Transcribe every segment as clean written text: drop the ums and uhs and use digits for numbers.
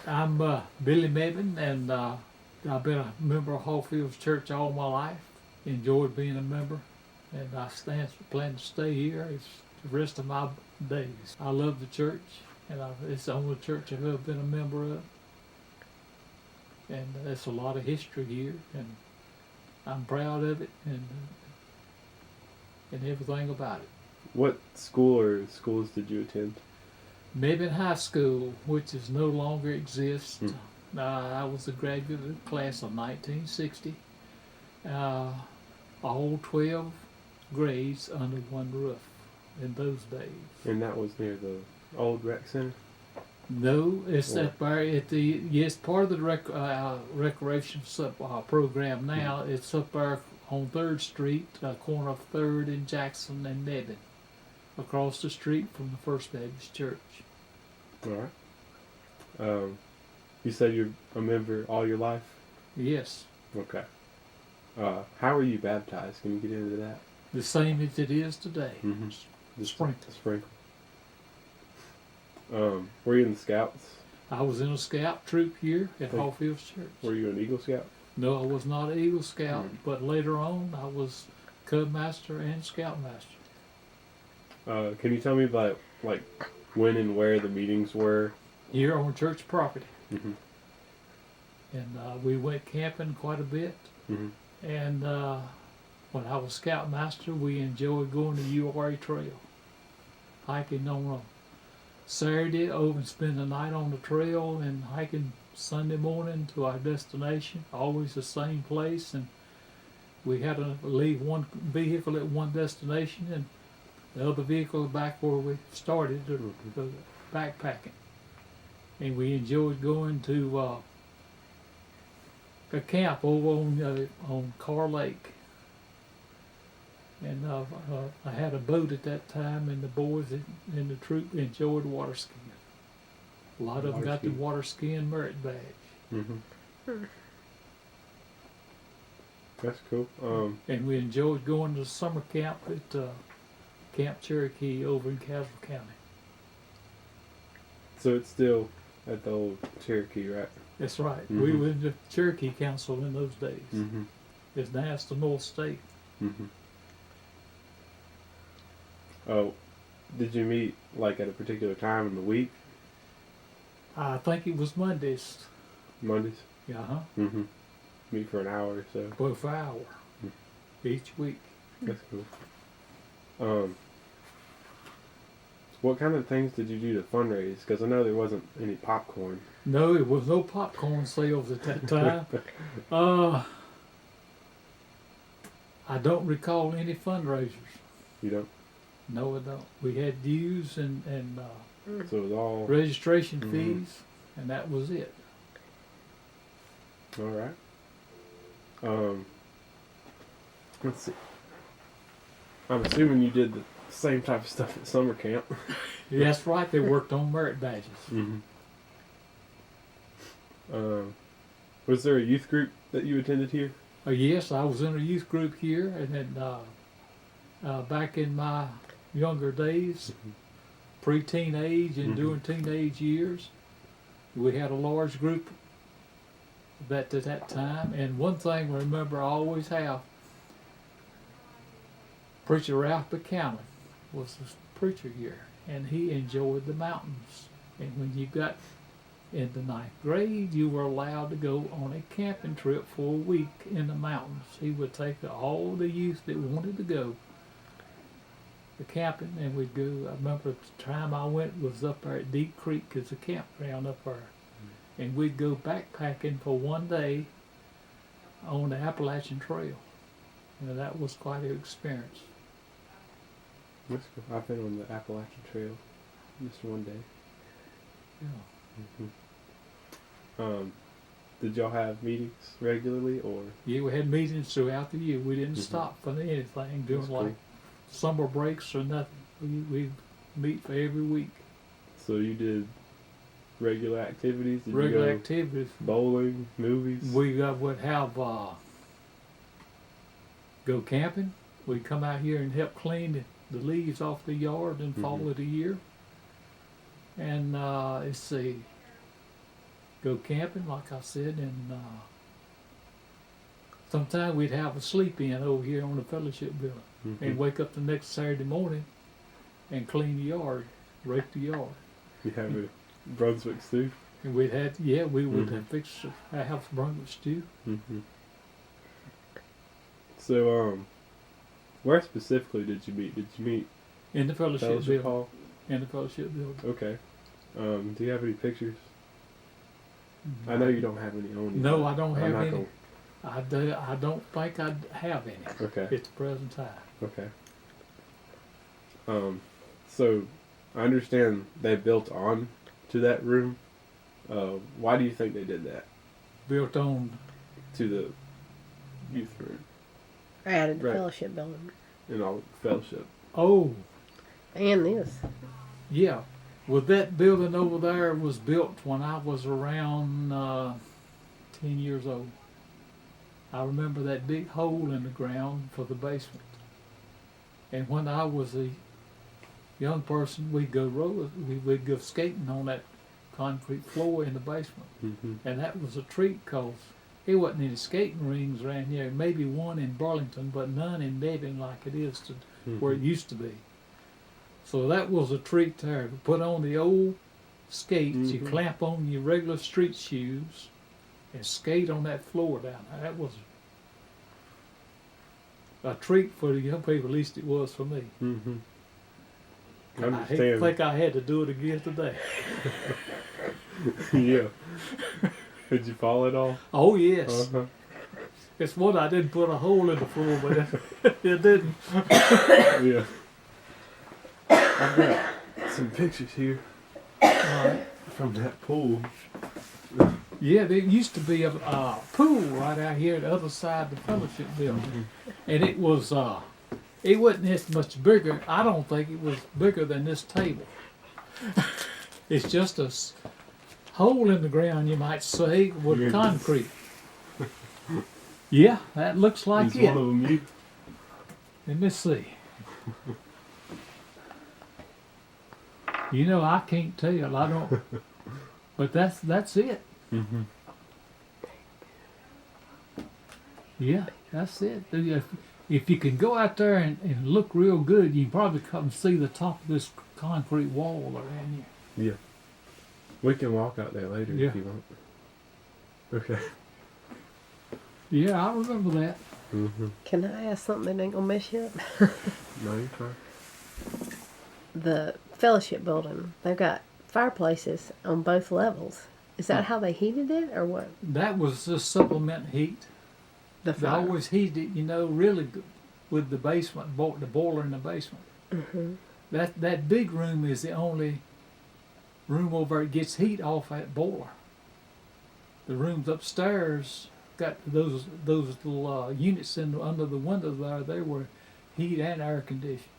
I'm Billy Mebane, and I've been a member of Hawfields Church all my life. Enjoyed being a member, and I plan to stay here the rest of my days. I love the church, and it's the only church I've ever been a member of. And there's a lot of history here, and I'm proud of it, and everything about it. What school or schools did you attend? Mebane High School, which is no longer exists. I was a graduate of the class of 1960. All 12 grades under one roof in those days. And that was near the old rec center? No, it's up there at the, yes, part of the recreation program now. It's up there on 3rd Street, corner of 3rd and Jackson and Mebane, across the street from the First Baptist Church. All right. You said you're a member all your life? Yes. Okay. How were you baptized? Can you get into that? The same as it is today. Mm-hmm. Sprinkle. Sprinkle. Were you in the Scouts? I was in a Scout troop here at Hawfields Church. Were you an Eagle Scout? No, I was not an Eagle Scout, but later on I was Cub-master and Scout-master. Can you tell me about like when and where the meetings were? Here on church property. Mm-hmm. And we went camping quite a bit. Mm-hmm. And when I was Scoutmaster, we enjoyed going to URA Trail, hiking on a Saturday over and spend the night on the trail, and hiking Sunday morning to our destination, always the same place. And we had to leave one vehicle at one destination and the other vehicle back where we started to backpacking. And we enjoyed going to a camp over on Carr Lake. And I had a boat at that time, and the boys in the troop enjoyed water skiing. A lot of them got the water skiing merit badge. Mm-hmm. That's cool. And we enjoyed going to summer camp at Camp Cherokee over in Castle County. So it's still at the old Cherokee, right? That's right. Mm-hmm. We were in the Cherokee Council in those days. Mm-hmm. It's now it's the North State. Mm-hmm. Oh, did you meet like at a particular time in the week? I think it was Mondays. Mondays? Yeah, huh? Mm-hmm. Meet for an hour or so. Well, for an hour each week. That's cool. What kind of things did you do to fundraise? Because I know there wasn't any popcorn. No, there was no popcorn sales at that time. I don't recall any fundraisers. You don't? No, I don't. We had dues and So it was all registration fees, and that was it. All right. Let's see. I'm assuming you did the same type of stuff at summer camp. Yeah, that's right. They worked on merit badges. Mm-hmm. Was there a youth group that you attended here? Yes, I was in a youth group here, and then back in my younger days, pre-teen age and during teenage years, we had a large group at that time. And one thing I remember I always have, Preacher Ralph Buchanan was the preacher here, and he enjoyed the mountains. And when you got in the 9th grade, you were allowed to go on a camping trip for a week in the mountains. He would take all the youth that wanted to go to camping, and we'd go. I remember the time I went was up there at Deep Creek, as a campground up there. And we'd go backpacking for one day on the Appalachian Trail. And that was quite an experience. That's cool. I've been on the Appalachian Trail just one day. Yeah. Mm-hmm. Did y'all have meetings regularly, or? Yeah, we had meetings throughout the year. We didn't stop for anything during That's like cool. summer breaks or nothing. We meet for every week. So you did regular activities? Did Regular you go activities. bowling, movies? We would have go camping. We'd come out here and help clean the leaves off the yard in fall of the year. And let's see, go camping, like I said, and sometimes we'd have a sleep in over here on the fellowship building, and wake up the next Saturday morning and clean the yard, rake the yard. You have a Brunswick stew? And we would have fixed our house Brunswick stew. So, where specifically did you meet? Did you meet In the fellowship building. hall? In the fellowship building. Okay. Do you have any pictures? I know you don't have any on you. No, I don't have any. Gonna... I don't think I have any Okay. at the present time. Okay. So I understand they built on to that room. Why do you think they did that? Built on To the youth room Added the Right. fellowship building. and all fellowship. Oh, And this. yeah. Well, that building over there was built when I was around 10 years old. I remember that big hole in the ground for the basement. And when I was a young person, we'd go skating on that concrete floor in the basement. And that was a treat because there wasn't any skating rings around here. Maybe one in Burlington, but none in Mebane like it is where it used to be. So that was a treat there. To put on the old skates, you clamp on your regular street shoes and skate on that floor down there. That was a treat for the young people, at least it was for me. I I understand. think I had to do it again today. Yeah. Did you fall at all? Oh, yes. Uh-huh. It's one I didn't put a hole in the floor, but it didn't. Yeah. I've got some pictures here from that pool. Yeah, there used to be a pool right out here at the other side of the fellowship building. And it wasn't this much bigger. I don't think it was bigger than this table. It's just a hole in the ground, you might say, with Yes. concrete. Yeah, that looks like Is it. one of them you? Let me see. You know, I can't tell. I don't. But that's it. Yeah, that's it. If you can go out there and look real good, you can probably come see the top of this concrete wall around here. Yeah. We can walk out there later Yeah. if you want. Okay. Yeah, I remember that. Can I ask something that ain't gonna mess you up? No, you're fine. The fellowship building, they've got fireplaces on both levels. Is that how they heated it, or what? That was just supplement heat. The They fire. always heated it, really good with the basement, the boiler in the basement. That big room is the only room over there that gets heat off that boiler. The rooms upstairs got those little units under the window there. They were heat and air conditioned.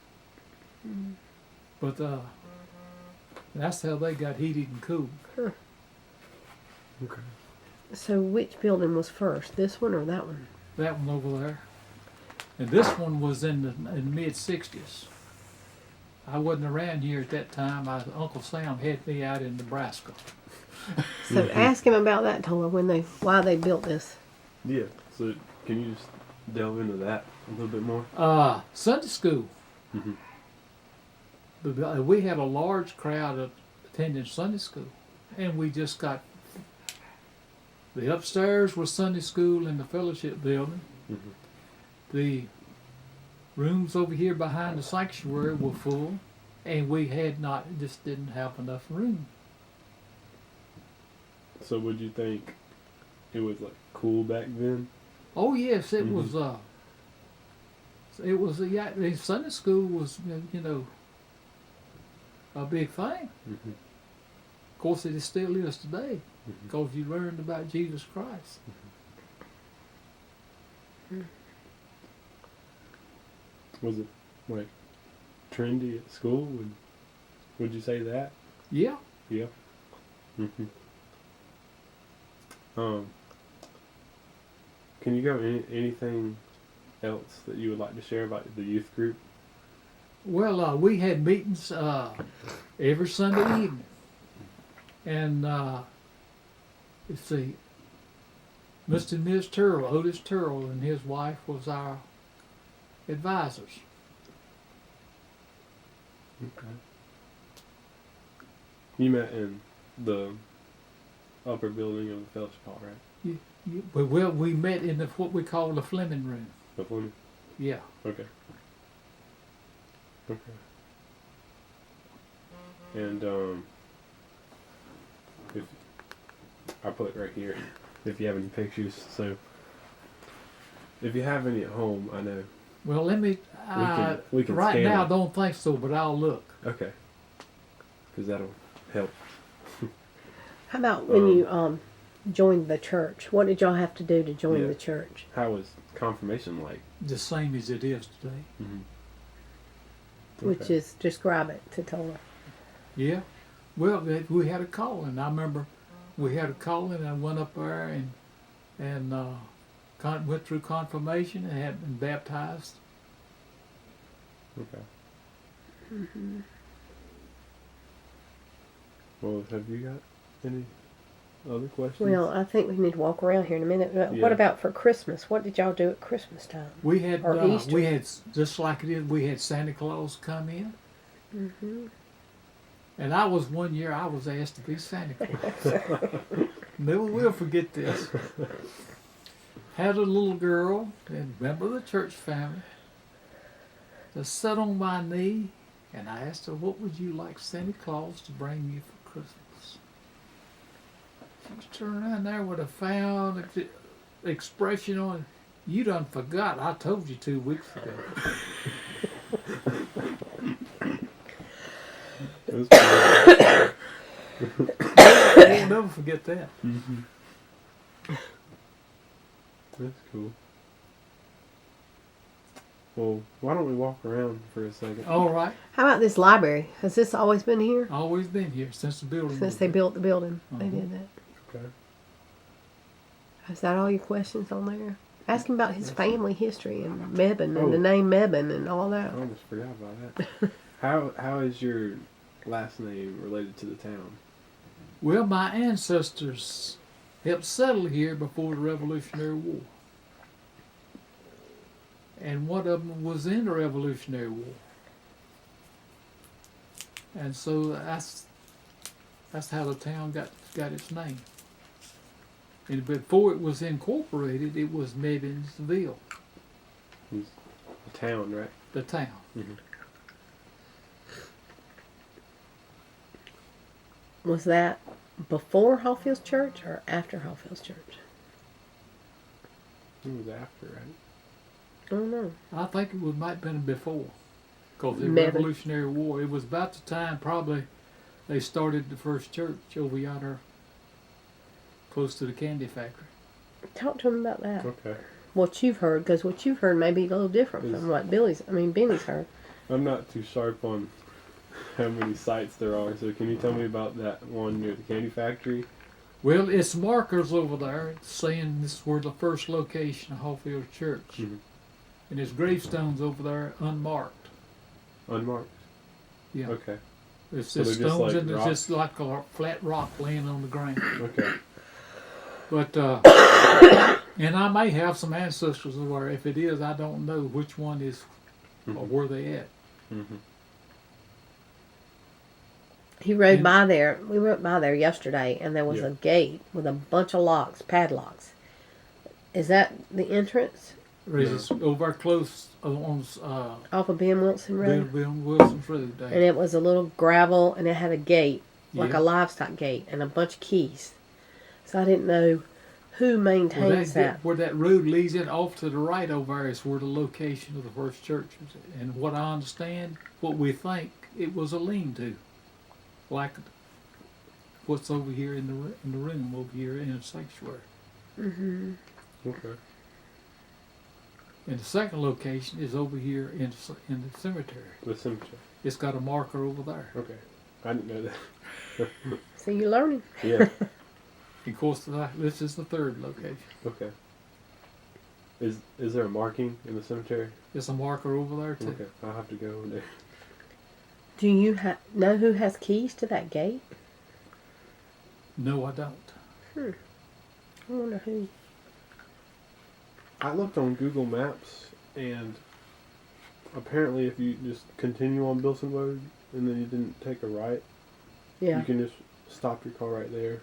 But that's how they got heated and cooled. Okay. So which building was first, this one or that one? That one over there. And this one was in the mid-60s. I wasn't around here at that time. Uncle Sam had me out in Nebraska. So ask him about that, Tolar, why they built this. Yeah. So can you just delve into that a little bit more? Sunday school. We had a large crowd of attending Sunday school. And we just got... The upstairs was Sunday school in the fellowship building. The rooms over here behind the sanctuary were full, and we just didn't have enough room. So would you think it was like cool back then? Oh yes, it was. It was. Sunday school was, a big thing. Of course, it still is today, because you learned about Jesus Christ. Was it like trendy at school? Would you say that? Yeah. Yeah. Can you go anything else that you would like to share about the youth group? Well, we had meetings every Sunday evening, and let's see, Mr. and Ms. Turrell, Otis Turrell, and his wife was our advisors. Okay. You met in the upper building of the fellowship hall, right? Well, we met in what we call the Fleming room. The Fleming? Yeah. Okay. Okay. And if I put right here, if you have any pictures, so if you have any at home, I know. Well, let me. We can right scan now, I them. don't think so, but I'll look. Okay. Because that'll help. How about when you joined the church? What did y'all have to do to join Yeah. the church? How was confirmation like? The same as it is today. Mm-hmm. Which is, describe it to Tolar. Yeah. Well, we had a calling. I remember we had a calling. I went up there and went through confirmation and had been baptized. Okay. Mm-hmm. Well, have you got any other questions? Well, I think we need to walk around here in a minute. Yeah. What about for Christmas? What did y'all do at Christmas time? We had Or Easter. we had just like it is. We had Santa Claus come in, Mm-hmm. and I was one year I was asked to be Santa Claus. Never will forget this. Had a little girl, and member of the church family, to sit on my knee, and I asked her, "What would you like Santa Claus to bring you for Christmas?" She was turning around there with a found expression on. You done forgot. I told you 2 weeks ago. That's I'll never forget that. mm-hmm. That's cool. Well, why don't we walk around for a second? All right. How about this library? Has this always been here? Always been here since the building. Since was they built. built the building, they Uh-huh. did that. Okay. Is that all your questions on there? Ask him about his family history and Mebane Oh. and the name Mebane and all I that. almost forgot about that. How is your last name related to the town? Well, my ancestors helped settle here before the Revolutionary War. And one of them was in the Revolutionary War. And so that's how the town got its name. And before it was incorporated, it was Mebanesville, The town, right? the town. Mm-hmm. Was that before Hawfields Church or after Hawfields Church? It was after, right? I don't know. I think it might have been before, because the Mebane. Revolutionary War. It was about the time probably they started the first church over yonder, close to the candy factory. Talk to him about that. Okay. What you've heard, because what you've heard may be a little different from what Benny's heard. I'm not too sharp on how many sites there are, so can you tell me about that one near the candy factory? Well, it's markers over there saying this were the first location of Hawfields Church, Mm-hmm. and there's gravestones over there unmarked. Unmarked? Yeah, Okay. it's So just they're just stones like and it's rocks? just like a flat rock laying on the ground. Okay. But and I may have some ancestors where, if it is, I don't know which one is or where they at. Mm-hmm. He rode And- by there. We rode by there yesterday, and there was Yeah. a gate with a bunch of locks, padlocks. Is that the entrance It's over close on off of Ben Wilson Road? Ben Wilson's Road. And There. it was a little gravel, and it had a gate, like Yeah. a livestock gate, and a bunch of keys. So I didn't know who Well, maintains that. where that road leads in off to the right over there is where the location of the first church was. And what I understand, what we think, it was a lean-to, like what's over here in the room over here in the sanctuary. Mm-hmm. Okay. And the second location is over here in the cemetery. The cemetery. It's got a marker over there. Okay. I didn't know that. So you're learning. Yeah. Of course, this is the third location. Okay. Is there a marking in the cemetery? There's a marker over there too. Okay. I'll have to go over there. Do you know who has keys to that gate? No, I don't. I wonder who. I looked on Google Maps, and apparently if you just continue on Bilson Road and then you didn't take a right, Yeah. you can just stop your car right there.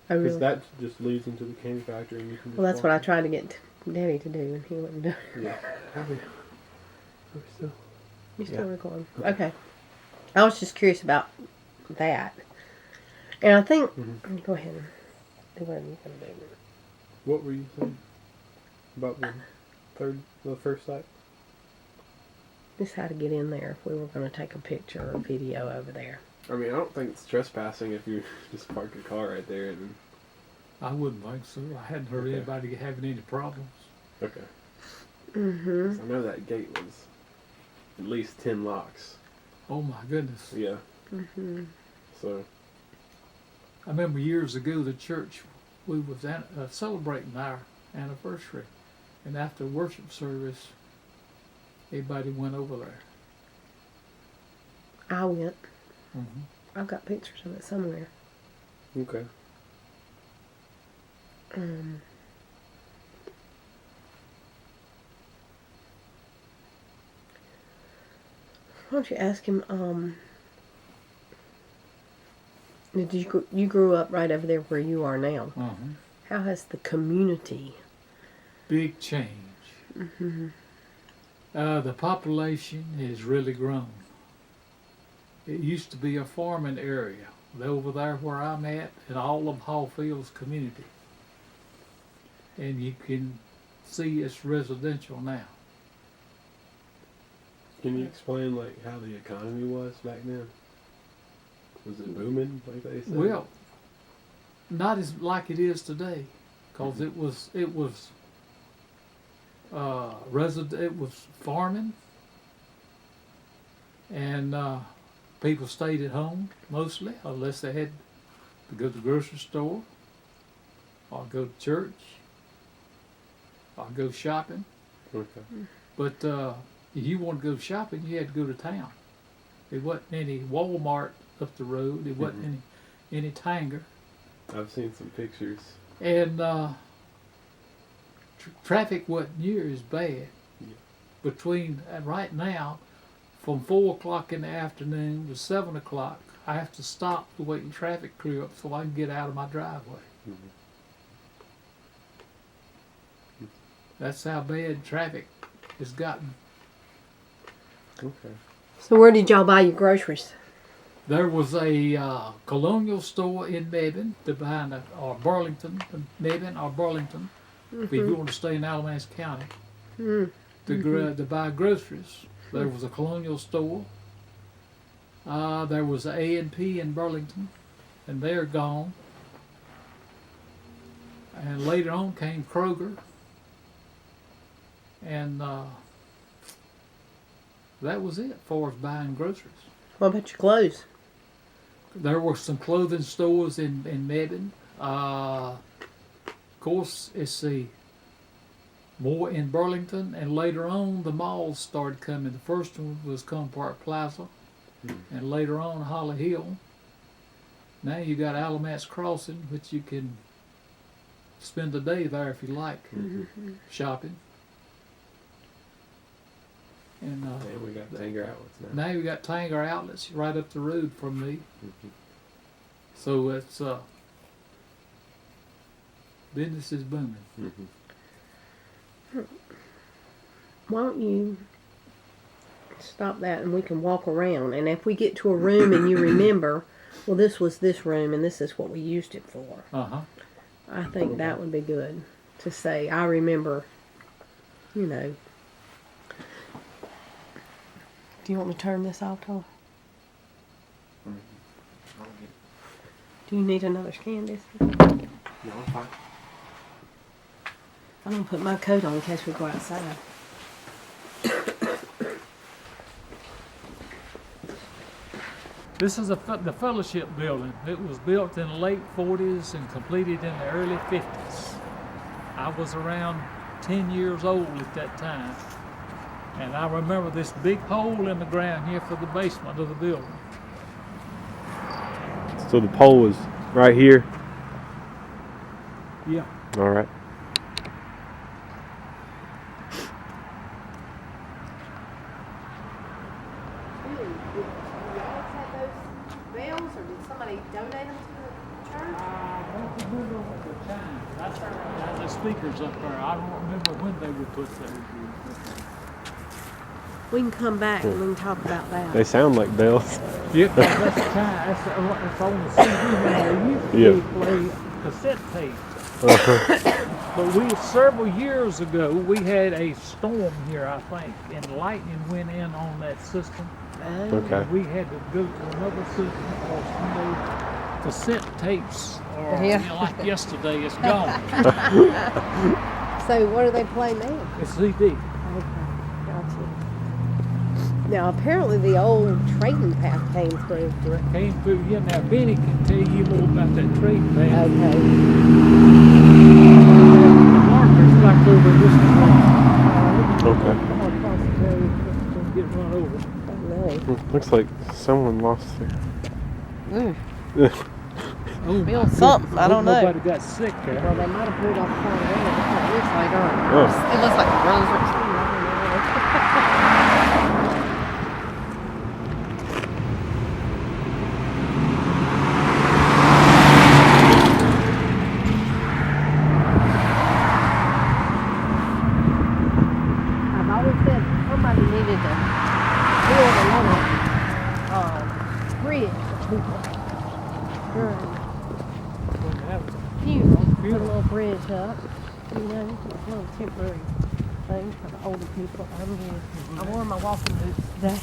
Oh, Because really? that just leads into the candy factory, and you can just Well, that's walk what I in. tried to get Daddy to do, and he wouldn't do it. Yeah. Are we still? You still Yeah. recording? Okay. I was just curious about that. And I think... Mhm. Go ahead and do whatever you're going to do. What were you saying about the first site? Just how to get in there if we were going to take a picture or video over there. I mean, I don't think it's trespassing if you just park your car right there and. I wouldn't think so. I hadn't heard Okay. anybody having any problems. Okay. Mm-hmm. 'Cause I know that gate was at least 10 locks. Oh my goodness. Yeah. Mm-hmm. So. I remember years ago the church, we was celebrating our anniversary. And after worship service, everybody went over there. I went. Mm-hmm. I've got pictures of it somewhere. Okay. Why don't you ask him, did you grew up right over there where you are now? Mm-hmm. How has the community? Big change. Mm-hmm. The population has really grown. It used to be a farming area. Over there where I'm at, in all of Hawfields community. And you can see it's residential now. Can you explain like how the economy was back then? Was it booming like they said? Well, not as like it is today, because it was it was farming, and people stayed at home mostly, unless they had to go to the grocery store, or go to church, or go shopping. Okay. But if you want to go shopping, you had to go to town. There wasn't any Walmart up the road. There wasn't any Tanger. I've seen some pictures. And traffic wasn't near as bad. Yeah. Between right now, from 4 o'clock in the afternoon to 7 o'clock, I have to stop to wait in traffic clear up so I can get out of my driveway. Mm-hmm. That's how bad traffic has gotten. Okay. So where did y'all buy your groceries? There was a colonial store in Mebane, behind or Burlington, Mebane or Burlington, if you want to stay in Alamance County, to buy groceries. There was a colonial store. There was a A&P in Burlington, and they're gone. And later on came Kroger, and that was it as far as buying groceries. What about your clothes? There were some clothing stores in Mebane. Of course, it's more in Burlington, and later on the malls started coming. The first one was Park Plaza, and later on Holly Hill. Now you got Alamance Crossing, which you can spend a day there if you like, shopping. And And we got Tanger outlets now. now you got Tanger outlets right up the road from me. Mm-hmm. So it's business is booming. Mm-hmm. Why don't you stop that and we can walk around, and if we get to a room and you remember, well, this was this room and this is what we used it for, I think that would be good to say, I remember, you know. Do you want me to turn this off, Tolar? Do you need another Candice? No, I'm fine. I'm going to put my coat on in case we go outside. This is the fellowship building. It was built in the late 40s and completed in the early 50s. I was around 10 years old at that time. And I remember this big hole in the ground here for the basement of the building. So the pole was right here. Yeah. All right. The speakers up there, I don't remember when they were put there. We can come back and we can talk about that. They sound like bells. Yeah, that's the time. That's on the CD now. They used to play cassette tape. But several years ago, we had a storm here, I think, and lightning went in on that system. Okay. And we had to go to another system because cassette tapes are like yesterday, it's gone. So what do they play now? It's CD. Okay, gotcha. Now apparently the old trading path came through. Came through, yeah. Now Bennie can tell you more about that trading path. Okay. The marker's back over this way. Okay. All across the road. Don't get run over. Oh Looks like someone lost no. Oh, Feel something, I don't know. Nobody got sick there. Well, they might have pulled off part of it. It looks like Oh. It looks like a rose. I've always said somebody needed to build a little bridge for people during funeral. Put a little bridge up, you know, a little temporary thing for the older people. I wore my walking boots today.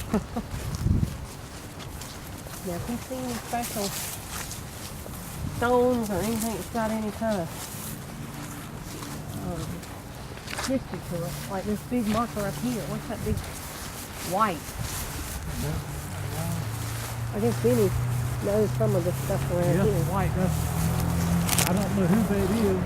Now, if you see any special stones or anything that's got any kind of history to it, like this big marker up here, what's that big white? I guess Bennie knows some of the stuff around here. White. I don't know who that is.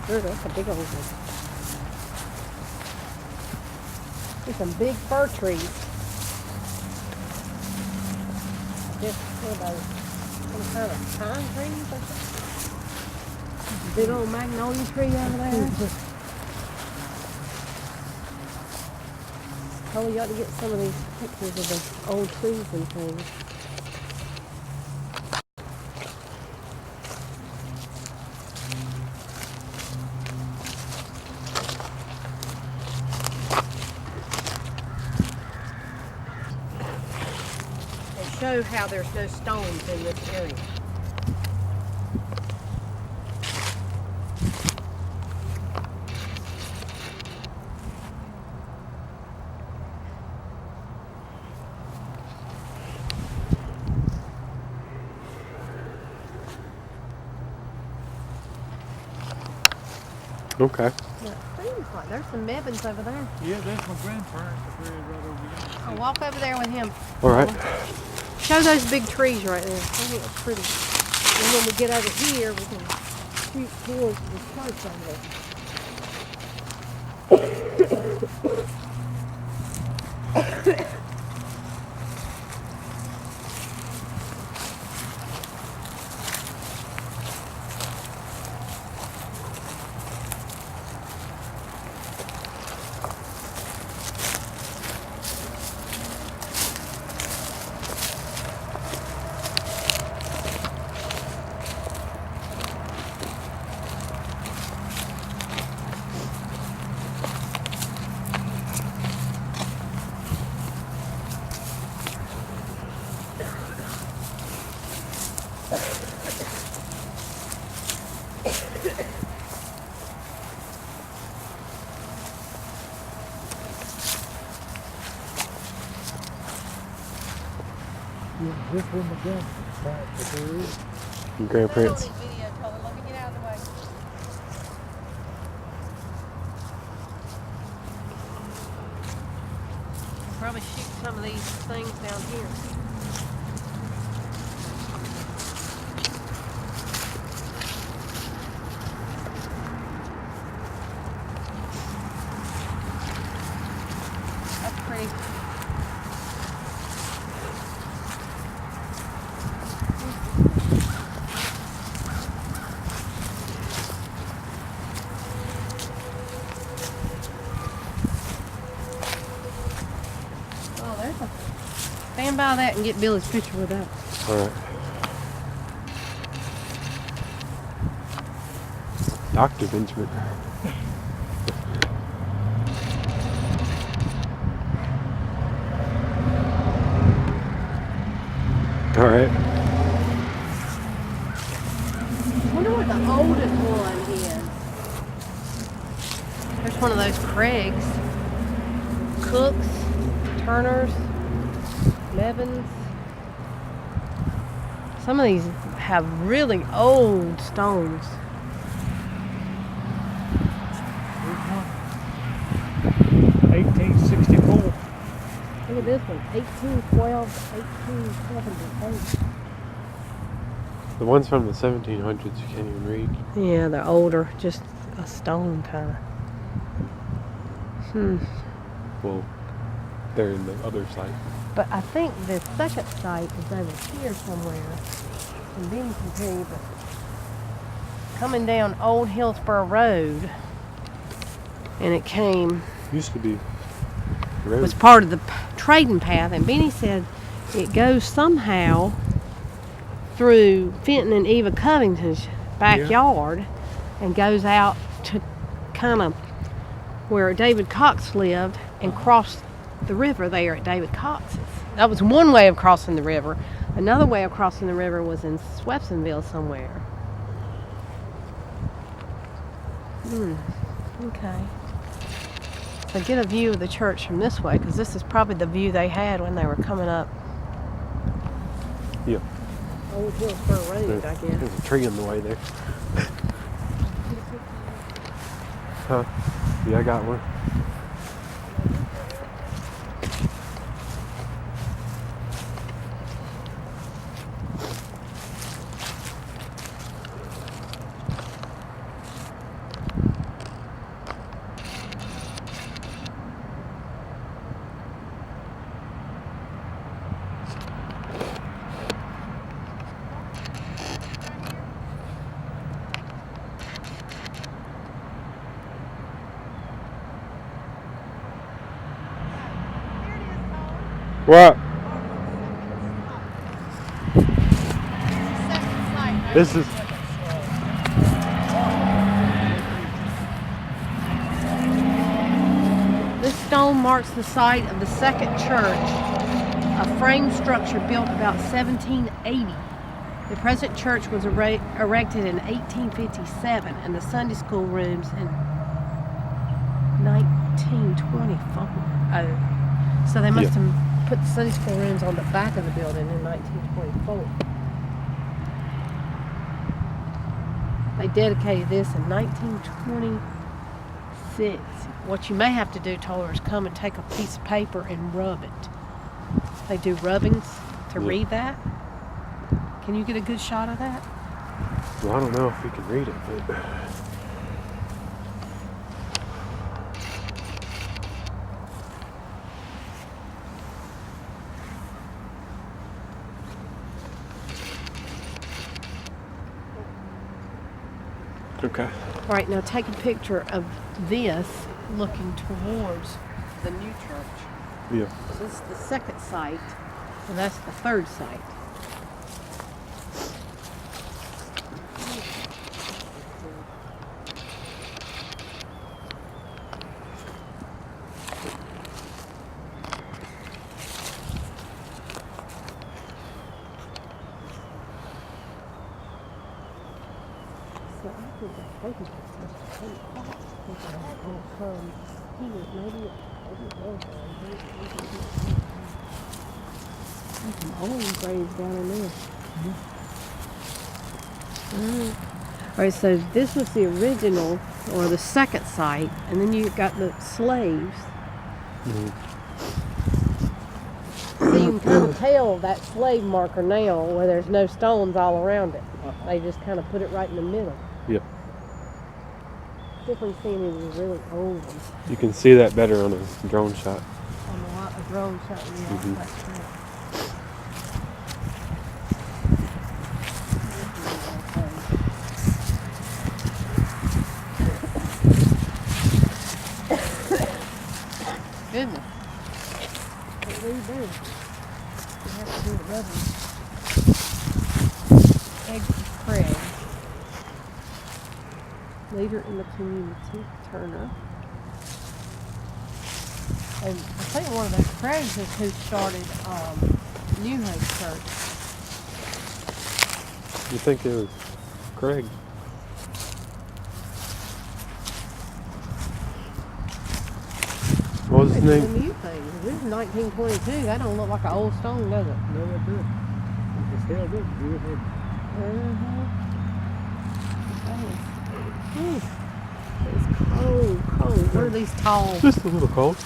Sure, that's a big old one. There's some big fir trees. Just what are those? Some kind of pine trees or something? Big old magnolia tree over there. Oh, you ought to get some of these pictures of the old trees and things. Show how there's no stones in this area. Okay. Now, it seems like there's some Mebanes over there. Yeah, that's my grandparents are buried right over here. I'll walk over there with him. All right. Show those big trees right there. I think it's pretty. And when we get over here, we can shoot towards the church over there. This one my grandparents are buried. Grandparents. Video, Tolar. Let me get out of the way. Probably shoot some of these things down here. Stand by that and get Billy's picture with that. Alright. Dr. Benjamin. Alright. I wonder what the oldest one is. There's one of those Craigs. Cooks, Turners, Mebanes. Some of these have really old stones. Here's one. 1864. Look at this one, 1812 to 1878. The ones from the 1700s you can't even read. Yeah, they're older, just a stone kind of. Well, they're in the other site. But I think the second site is over here somewhere. And then you can tell you coming down Old Hillsborough Road, and it came, Used to be was part of the trading path, and Bennie said it goes somehow through Fenton and Eva Covington's backyard and goes out to kind of where David Cox lived and crossed the river there at David Cox's. That was one way of crossing the river. Another way of crossing the river was in Swepsonville somewhere. Okay. So get a view of the church from this way, because this is probably the view they had when they were coming up Yeah. Old Hillsborough Road, I guess. There's a tree in the way there. Huh? Yeah, I got one. What? This is. This stone marks the site of the second church, a frame structure built about 1780. The present church was erected in 1857, and the Sunday school rooms in 1924. Oh, so they must have put the Sunday school rooms on the back of the building in 1924. They dedicated this in 1926. What you may have to do, Tolar, is come and take a piece of paper and rub it. They do rubbings to read that. Can you get a good shot of that? Well, I don't know if we can read it, but. Okay. All right, now take a picture of this looking towards the new church. Yeah. This is the second site, and that's the third site. Some old graves down in there. All right, so this was the original, or the second site, and then you got the slaves. So you can kind of tell that slave marker now where there's no stones all around it. They just kind of put it right in the middle. Yep. Different seeing these really old ones. You can see that better on a drone shot. On a drone shot, yeah, that's true. Goodness. What do you do? have to do another egg for Craig. Leader in the community, Turner. And I think one of those Craigs is who started New Hope Church. You think it was Craig? What was his It's a name? new thing. This is 1922. That don't look like an old stone, does it? No, it doesn't. It's held up good. It's cold, cold. What are these tall, Just a little cold.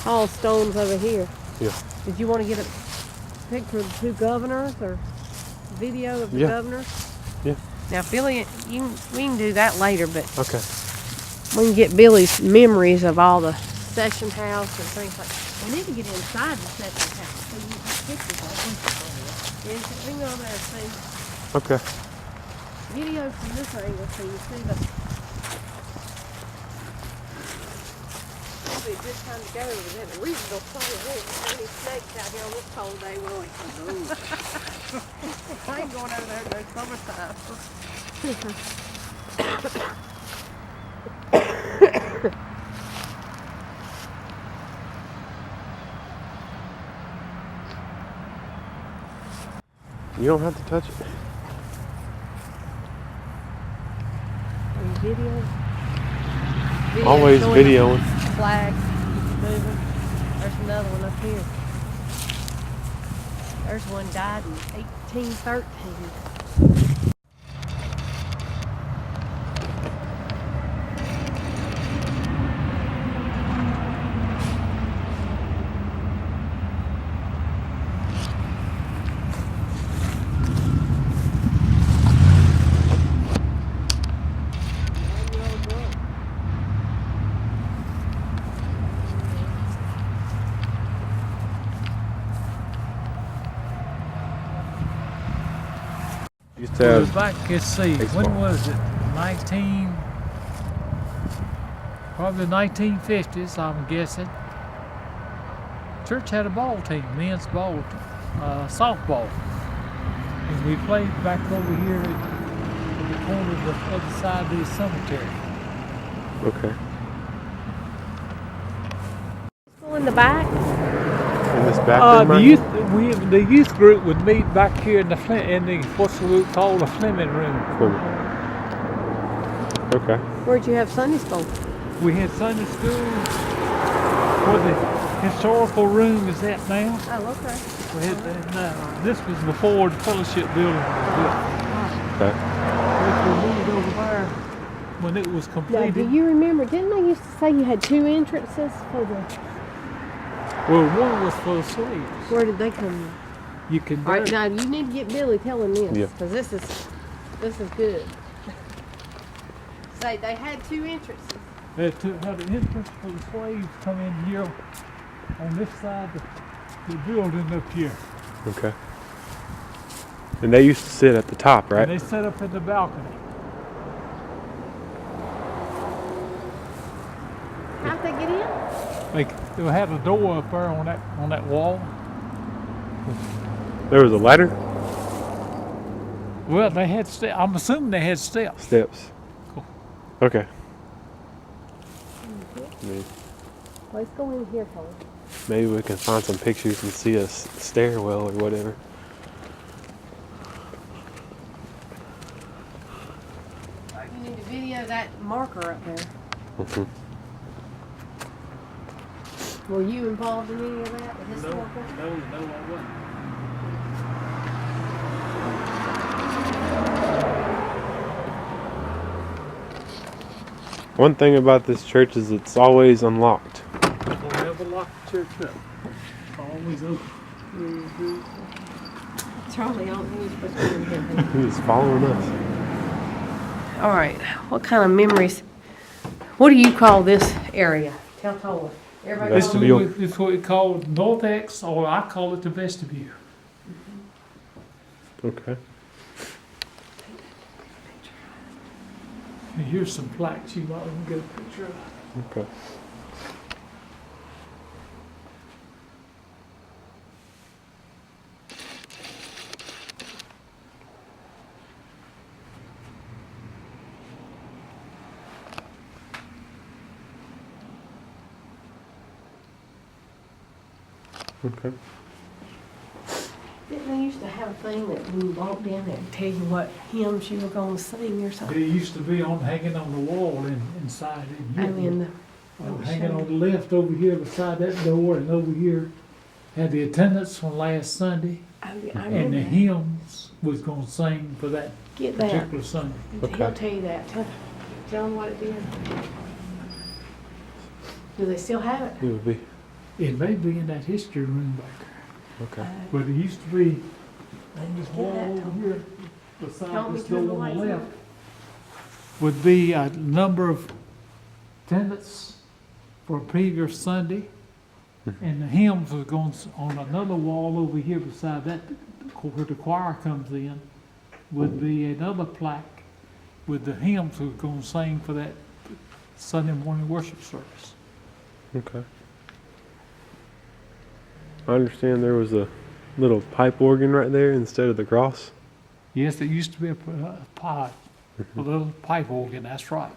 tall stones over here? Yeah. Did you want to get a picture of the two governors or video of the governors? Yeah. Now, Billy, we can do that later, but Okay. we can get Billy's memories of all the session house and things like that. We need to get inside the session house so you can take pictures of them. We can go there and see. Okay. Video from this angle so you see the. Probably a good time to go within a reasonable size of wind. Any snakes out here on this cold day, we're like, I ain't going over there in no summertime. You don't have to touch it. Video Always going videoing. up, flag moving. There's another one up here. There's one died in 1813. Used Well, to have back, let's see, baseball. when was it? Probably 1950s, I'm guessing. Church had a ball team, men's ball, softball. And we played back over here at the corner of the other side of the cemetery. Okay. Still in the back? In this back room, The youth group would meet back here in the what's called the Fleming room. Okay. Where'd you have Sunday school? We had Sunday school where the historical room is at now. Oh, okay. We had that, this was before the fellowship building was built. Okay. We moved over there when it was Now, completed. do you remember, didn't they used to say you had two entrances for the, Well, one was for the slaves. where did they come in? You can All right, now you need to get Billy telling this, Yeah. because this is good. Say, they had two entrances. They had an entrance for the slaves come in here on this side of the building up here. Okay. And they used to sit at the top, right? And they set up in the balcony. How'd they get in? They had a door up there on that wall. There was a ladder? Well, they had I'm assuming they had steps. Steps. Cool. Okay. Let's go in here for it. Maybe we can find some pictures and see a stairwell or whatever. You need to video that marker up there. Mm-hmm. Were you involved in any of that? With this marker? No, I wasn't. One thing about this church is it's always unlocked. We'll never lock the church up. Always open. Charlie, I don't think you're supposed to be in here. He's following us. All right, what kind of memories? What do you call this area? Tell Tolar. Everybody That's knows. the view. It's what we call North X, or I call it the vestibule. Okay. And here's some plaques you might want to get a picture of. Okay. Okay. Didn't they used to have a thing that when you walked in, it would tell you what hymns you were going to sing or They something? used to be hanging on the wall inside in here. Oh, in the, Hanging on the left over here beside that door, and over here had the attendance from last Sunday, I and the remember that. hymns was going to sing for that Get that. particular Sunday. He'll tell you that. Tell them what it is. Do they still have it? It would be. It may be in that history room back there, Okay. but it used to be on this Get wall that, over Tom. here beside Don't this be turning door the on the lights left. on. Would be a number of attendance for a previous Sunday, and the hymns was going on another wall over here beside that, where the choir comes in, would be another plaque with the hymns was going to sing for that Sunday morning worship service. Okay. I understand there was a little pipe organ right there instead of the cross. Yes, it used to be a little pipe organ. That's right.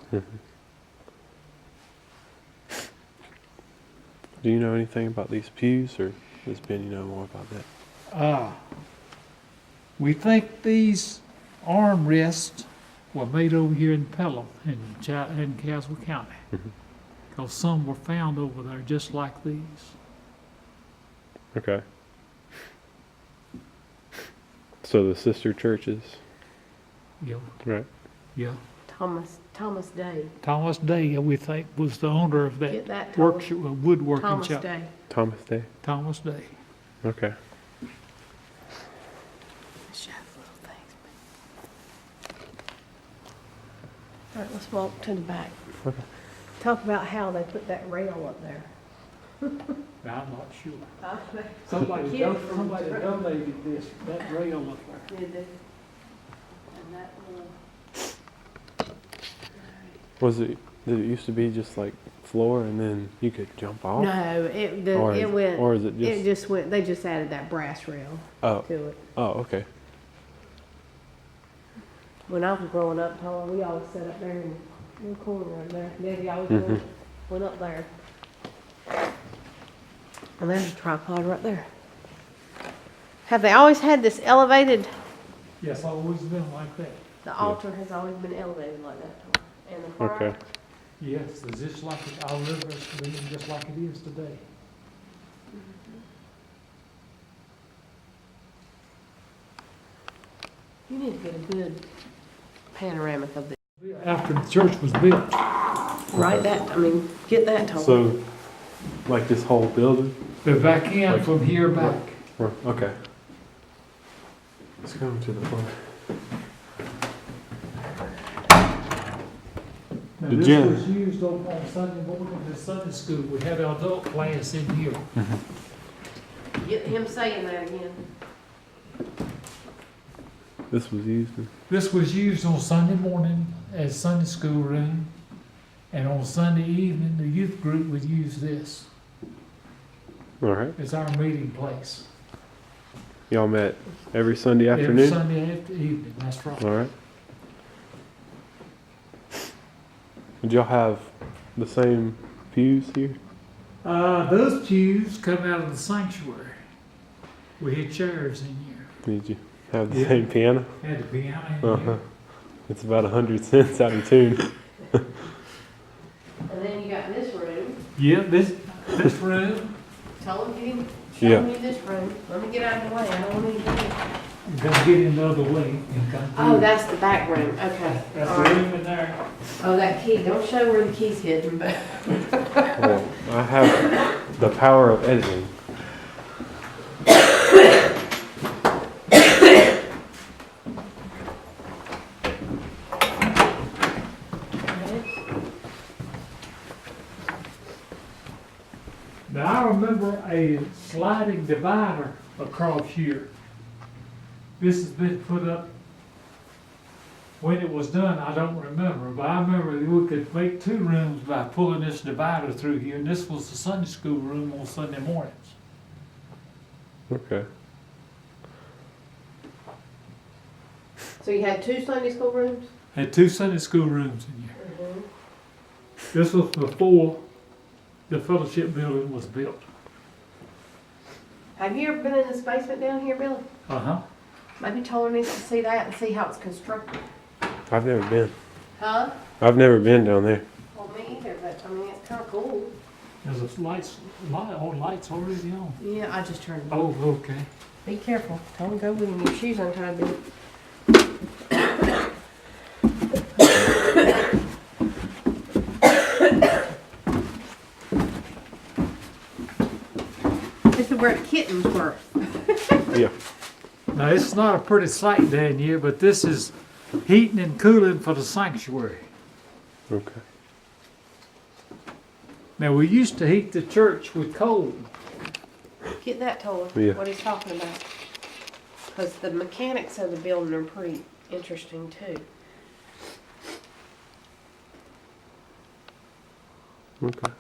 Do you know anything about these pews, or does Benny know more about that? We think these armrests were made over here in Pelham in Castle County, because some were found over there just like these. Okay. So the sister churches, Yeah, right? yeah. Thomas Day. Thomas Day, we think, was the owner of Get that that, Tom. woodworking Thomas shop. Day. Thomas Day. Thomas Day. Okay. Show little things. All right, let's walk to the back. Okay. Talk about how they put that rail up there. Now, I'm not sure. Did Somebody Kid from- donated that rail up there. they? And that little. Did it used to be just like floor and then you could jump off? No, it Or is- went. or is it just- It just went. They just added that brass rail Oh. to it. Oh, okay. When I was growing up, Tolar, we always sat up there in the corner right there. Daddy always went up there. And there's a tripod right there. Have they always had this elevated? Yes, always been like that. The altar has always been elevated like that, Tolar. And the choir. Okay. Yes, it's just like our river is being just like it is today. You need to get a good panoramic of this. After the church was built. Right, get that, Tolar. So, like this whole building? They're back in from here back. Okay. Let's go to the front. Now, The this gym. was used over on Sunday morning in Sunday school. We had our adult class in here. Get him saying that again. This was used. This was used on Sunday morning as Sunday school room, and on Sunday evening, the youth group would use this All right. as our meeting place. Y'all met every Sunday afternoon? Every Sunday evening, that's right. All right. Did y'all have the same pews here? Those pews come out of the sanctuary. We had chairs in here. Did you have the Yeah. same piano? Had the piano in Uh-huh. here. It's about 100 cents out of tune. And then you got this room. Yeah, this room. Tell him, Yeah. show me this room. Let me get out of the way. I don't want anything. You're gonna get in the other way and come through. Oh, that's the back room. Okay. That's All the right. room in there. Oh, that key. Don't show where the key's hidden, but. Well, I have the power of editing. Now, I remember a sliding divider across here. This has been put up, when it was done, I don't remember, but I remember that we could make two rooms by pulling this divider through here, and this was the Sunday school room on Sunday mornings. Okay. So you had two Sunday school rooms? Had two Sunday school rooms in here. This was before the fellowship building was built. Have you ever been in this basement down here, Billy? Uh-huh. Maybe Tolar needs to see that and see how it's constructed. I've never been. Huh? I've never been down there. Well, me either, but I mean, it's kind of cool. There's a lights already on. Yeah, I just turned it on. Oh, okay. Be careful. Don't go with your shoes untied, Billy. This is where the kittens were. Yeah. Now, it's not a pretty sight down here, but this is heating and cooling for the sanctuary. Okay. Now, we used to heat the church with coal. Get that, Tolar. Yeah. What he's talking about. Because the mechanics of the building are pretty interesting, too. Okay.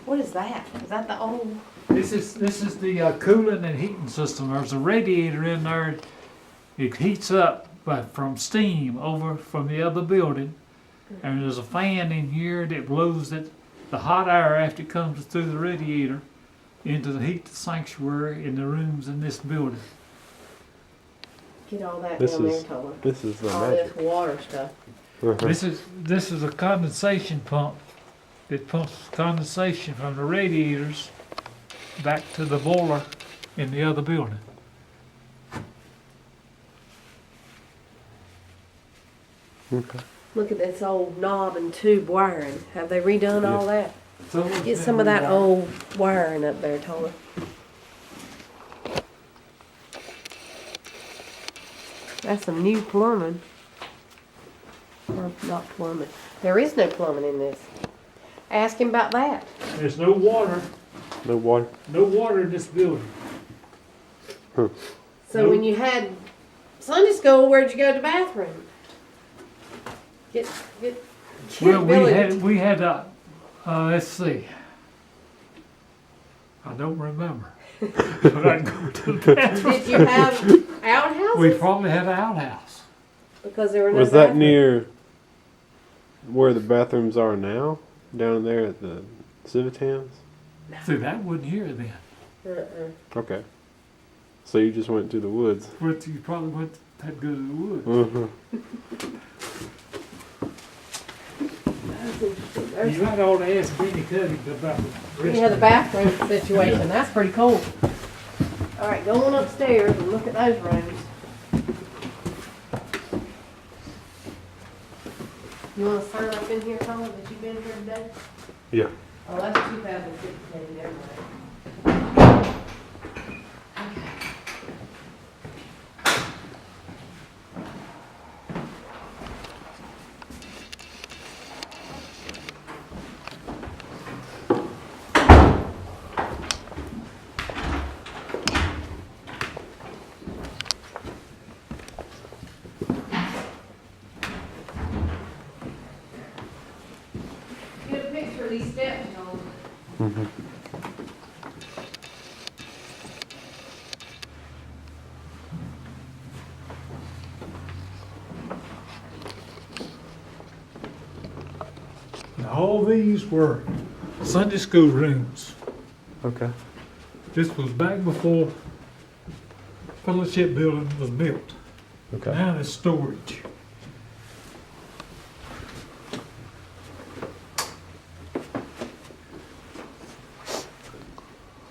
What is that? Is that the old... This is the cooling and heating system. There's a radiator in there. It heats up from steam over from the other building. And there's a fan in here that blows the hot air after it comes through the radiator into the heat the sanctuary in the rooms in this building. Get all that This down there, is Tolar. this is the All magic. this water stuff. Uh-huh. This is a condensation pump that pumps condensation from the radiators back to the boiler in the other building. Okay. Look at this old knob and tube wiring. Have they redone all that? So Get some of that old wiring up there, Tolar. That's some new plumbing. Or not plumbing. There is no plumbing in this. Ask him about that. There's no water. No water. No water in this building. So Nope. when you had Sunday school, where'd you go to the bathroom? Get Well, Billy. we had let's see. I don't remember. But I'd go to the bathroom. Did you have outhouses? We probably had an outhouse. Because there were no Was that bathrooms. near where the bathrooms are now? Down there at the Civitans? See, that wasn't here then. Okay. So you just went to the woods. But you probably went had to go to the woods. Uh-huh. There's- You might ought to ask Bennie Covington about the rest Yeah, of the it. bathroom situation. That's pretty cool. All right, go on upstairs and look at those rooms. You want to sign up in here, Tom, that you've been here today? Yeah. Oh, that's 2016, never mind. Okay. Get a picture of these steps, Tom. Mm-hmm. And all these were Sunday school rooms. Okay. This was back before fellowship building was built. Okay. Now it's storage.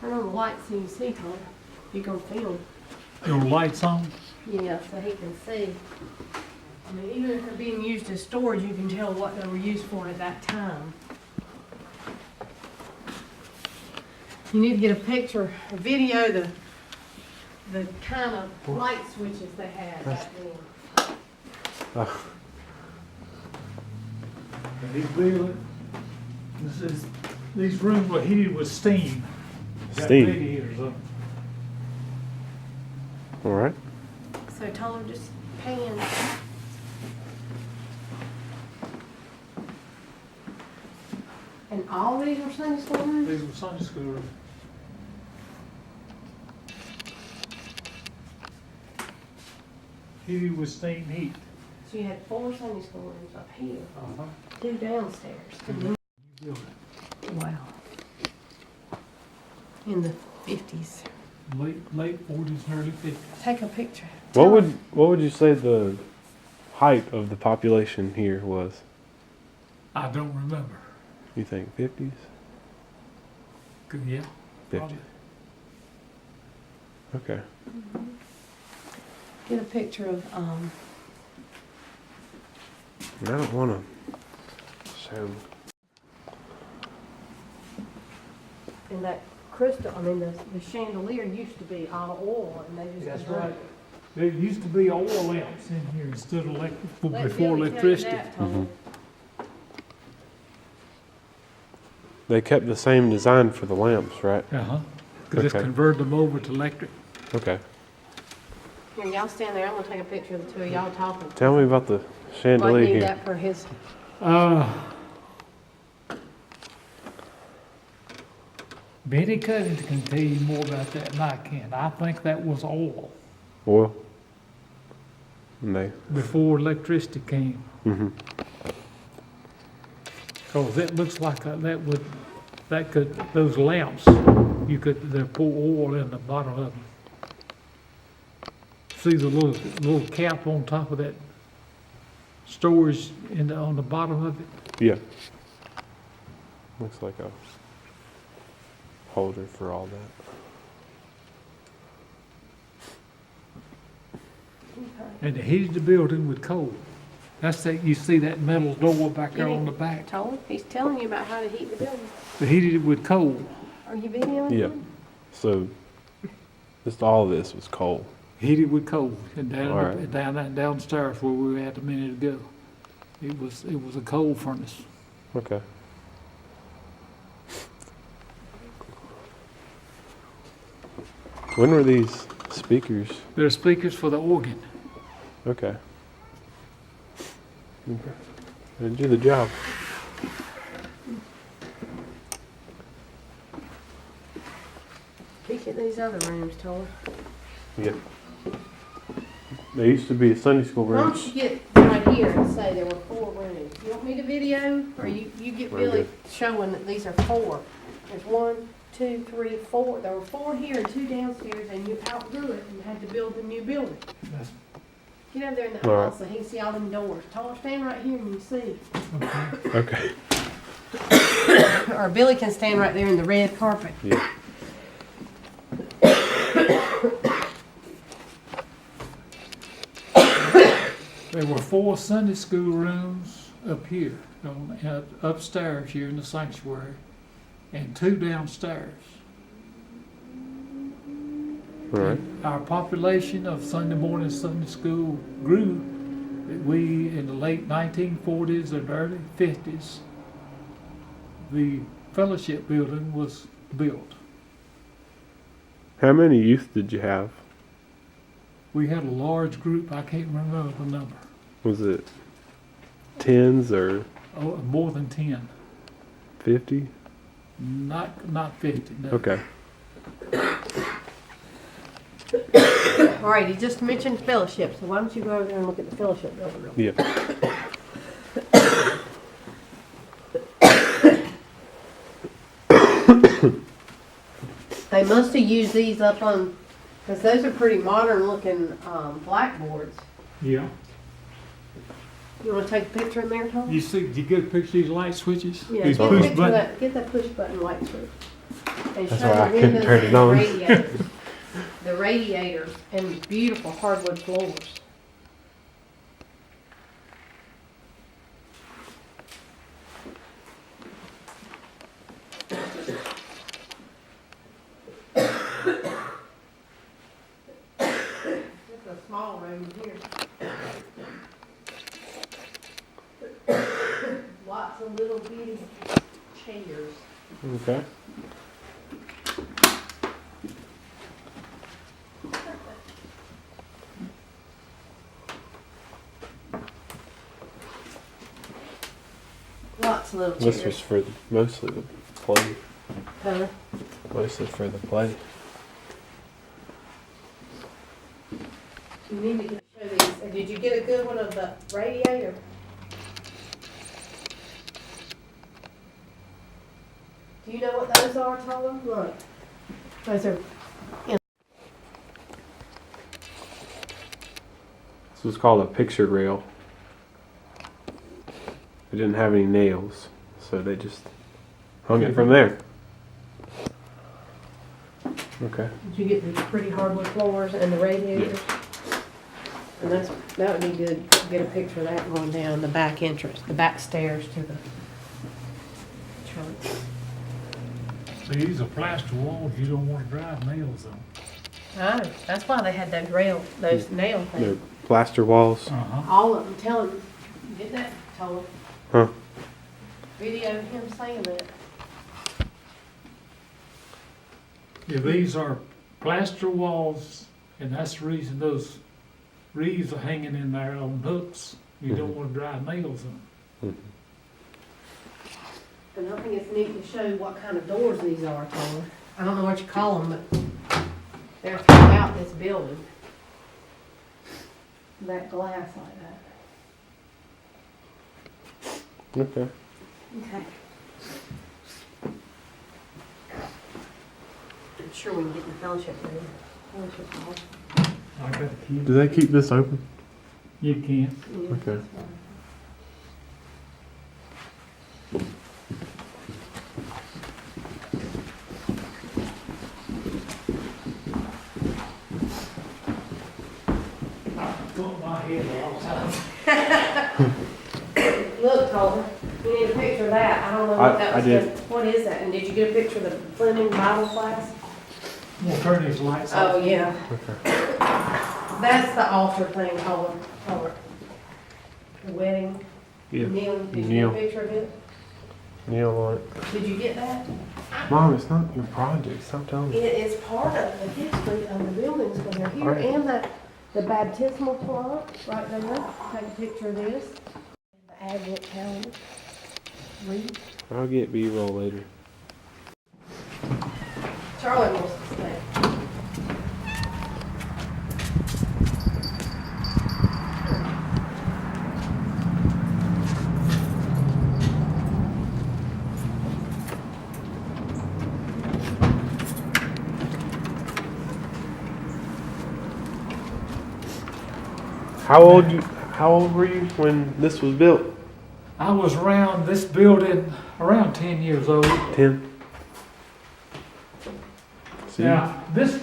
Turn on the lights so you can see, Tom. You're going to film. Your lights on. Yeah, so he can see. I mean, even if they're being used as storage, you can tell what they were used for at that time. You need to get a picture, a video, the kind of light switches they had back then. And these building, these rooms were heated with steam. Got Steam. radiators up. All right. So Tolar, just pan. And all these are Sunday school rooms? These were Sunday school rooms. Heated with steam heat. So you had 4 Sunday school rooms up here, Uh-huh. 2 downstairs. Building. Wow. In the 50s. late 40s and early 50s. Take a picture. What would you say the height of the population here was? I don't remember. You think 50s? Yeah. 50. Probably. Okay. Get a picture of I don't want to show. and that crystal. I mean, the chandelier used to be all oil, and they just That's converted right. There used to be oil lamps in here instead of electric Let before Billy tell you electricity. that, Tom. They kept the same design for the lamps, right? Because it's Okay. converted them over to electric. Okay. Here, y'all stand there. I'm gonna take a picture of the two of y'all talking. Tell me about the Like chandelier need here. that for his. Bennie Covington can tell you more about that than I can. I think that was oil Oil. And they. before electricity came. Mm-hmm. Because it looks like those lamps, they pour oil in the bottom of them. See the little cap on top of that storage on the bottom of it? Yeah. Looks like a holder for all that. And they heated the building with coal. That's that, you see that metal door back there on the back? Told, he's telling you about how to heat the building. They heated it with coal. Are you videoing? Yeah. him? So, just all this was coal. Heated with coal. And All right. downstairs where we were at a minute ago. It was a coal furnace. Okay. When were these speakers? They're speakers for the organ. Okay. They do the job. Peek at these other rooms, Tolar. Yeah. They used to be a Sunday school Why room. don't you get right here and say there were 4 rooms? You want me to video, or you get We're Billy good. showing that these are 4? There's 1, 2, 3, 4. There were 4 here and 2 downstairs, and you outgrew it and had to build a new building. Get over there in that All hall right. so he can see all them doors. Tolar, stand right here and you see. Okay. Or Billy can stand right there in the red carpet. Yeah. There were 4 Sunday school rooms up here, upstairs here in the sanctuary, and 2 downstairs. All right. Our population of Sunday morning Sunday school grew. We, in the late 1940s and early 50s, the fellowship building was built. How many youth did you have? We had a large group, I can't remember the number, Was it tens or more than 10. 50? Not 50, no. Okay. All right, he just mentioned fellowship, so why don't you go over there and look at the fellowship building real quick? Yeah. They must have used these up on, because those are pretty modern looking blackboards. Yeah. You want to take a picture in there, Tom? You get a picture of these light switches? Yeah, These get a push picture of button. that, get that push button light switch. And That's show why I the couldn't windows turn it and the on. radiators. The radiators and beautiful hardwood floors. It's a small room here. Lots of little bitty chairs. Okay. Lots of little This chairs. was for mostly the play. Huh? Mostly for the play. You need to show these. Did you get a good one of the radiator? Do you know what those are, Tolar? Look. Those are This was called a picture rail. It didn't have any nails, so they just hung it from there. Okay. Did you get the pretty hardwood floors and the radiators? And that would be good to get a picture of that going down the back entrance, the back stairs to the church. See, these are plaster walls. You don't want to drive nails on. Oh, that's why they had those nail They're things. plaster walls. All of them. Tell him. Get that, Tolar. Huh? Video of him saying that. Yeah, these are plaster walls, and that's the reason those reeds are hanging in there on hooks. You don't want to drive nails on them. And I think it's neat to show what kind of doors these are, Tolar. I don't know what you call them, but they're throughout this building. That glass like that. Okay. Okay. I'm sure we can get in the fellowship room. Fellowship hall. I got a key. Do they keep this open? You can't. Yeah, Okay. that's fine. Put my head all the time. Look, Tolar, you need a picture of that. I don't know what that I was. did. What is that? And did you get a picture of the Fleming Bible class? We'll turn these lights off. Oh, yeah. Okay. That's the altar thing, Tolar. The wedding. Yeah. Neil, did you Neil. get a picture of it? Neil on it. Did you get that? Mom, it's not your project. Stop telling me. It is part of the history of the buildings when they're here, Alright. and the baptismal plot right there. Take a picture of this. The Advent calendar. Read. I'll get B-roll later. Charlie wants to stay. How old were you when this was built? I was around this building around 10 years old. 10. See? Now, this,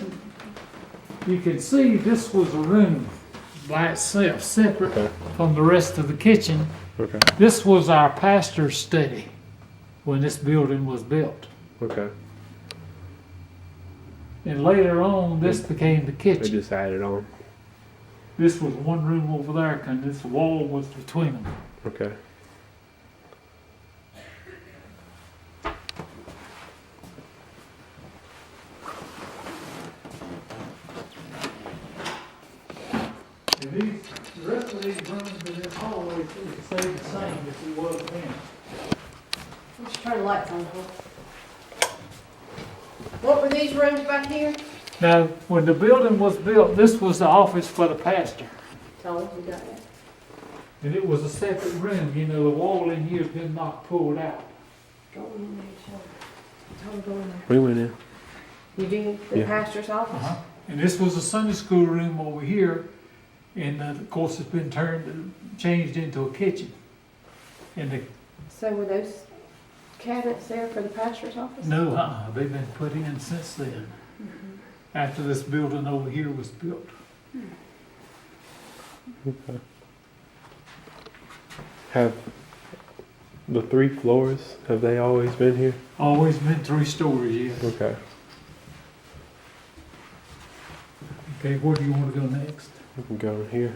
you can see this was a room by itself, separate Okay. from the rest of the kitchen. Okay. This was our pastor's study when this building was built. Okay. And later on, this became the They kitchen. just added on. This was one room over there, and this wall was between them. Okay. And these, the rest of these rooms in this hallway stay the same as it was then. Let's turn the lights on. What were these rooms back here? Now, when the building was built, this was the office for the pastor. Tolar, we got that. And it was a separate room, you know, the wall in here's been not pulled out. Go in there, Tolar. Tolar, go in there. We went in. You did? The Yeah. pastor's office? And this was a Sunday school room over here, and of course it's been changed into a kitchen. And the, So were those cabinets there for the pastor's office? no, they've been put in since then, after this building over here was built. Okay. Have the 3 floors, have they always been here? Always been 3 stories, yes. Okay. Okay, where do you want to go next? We can go in here.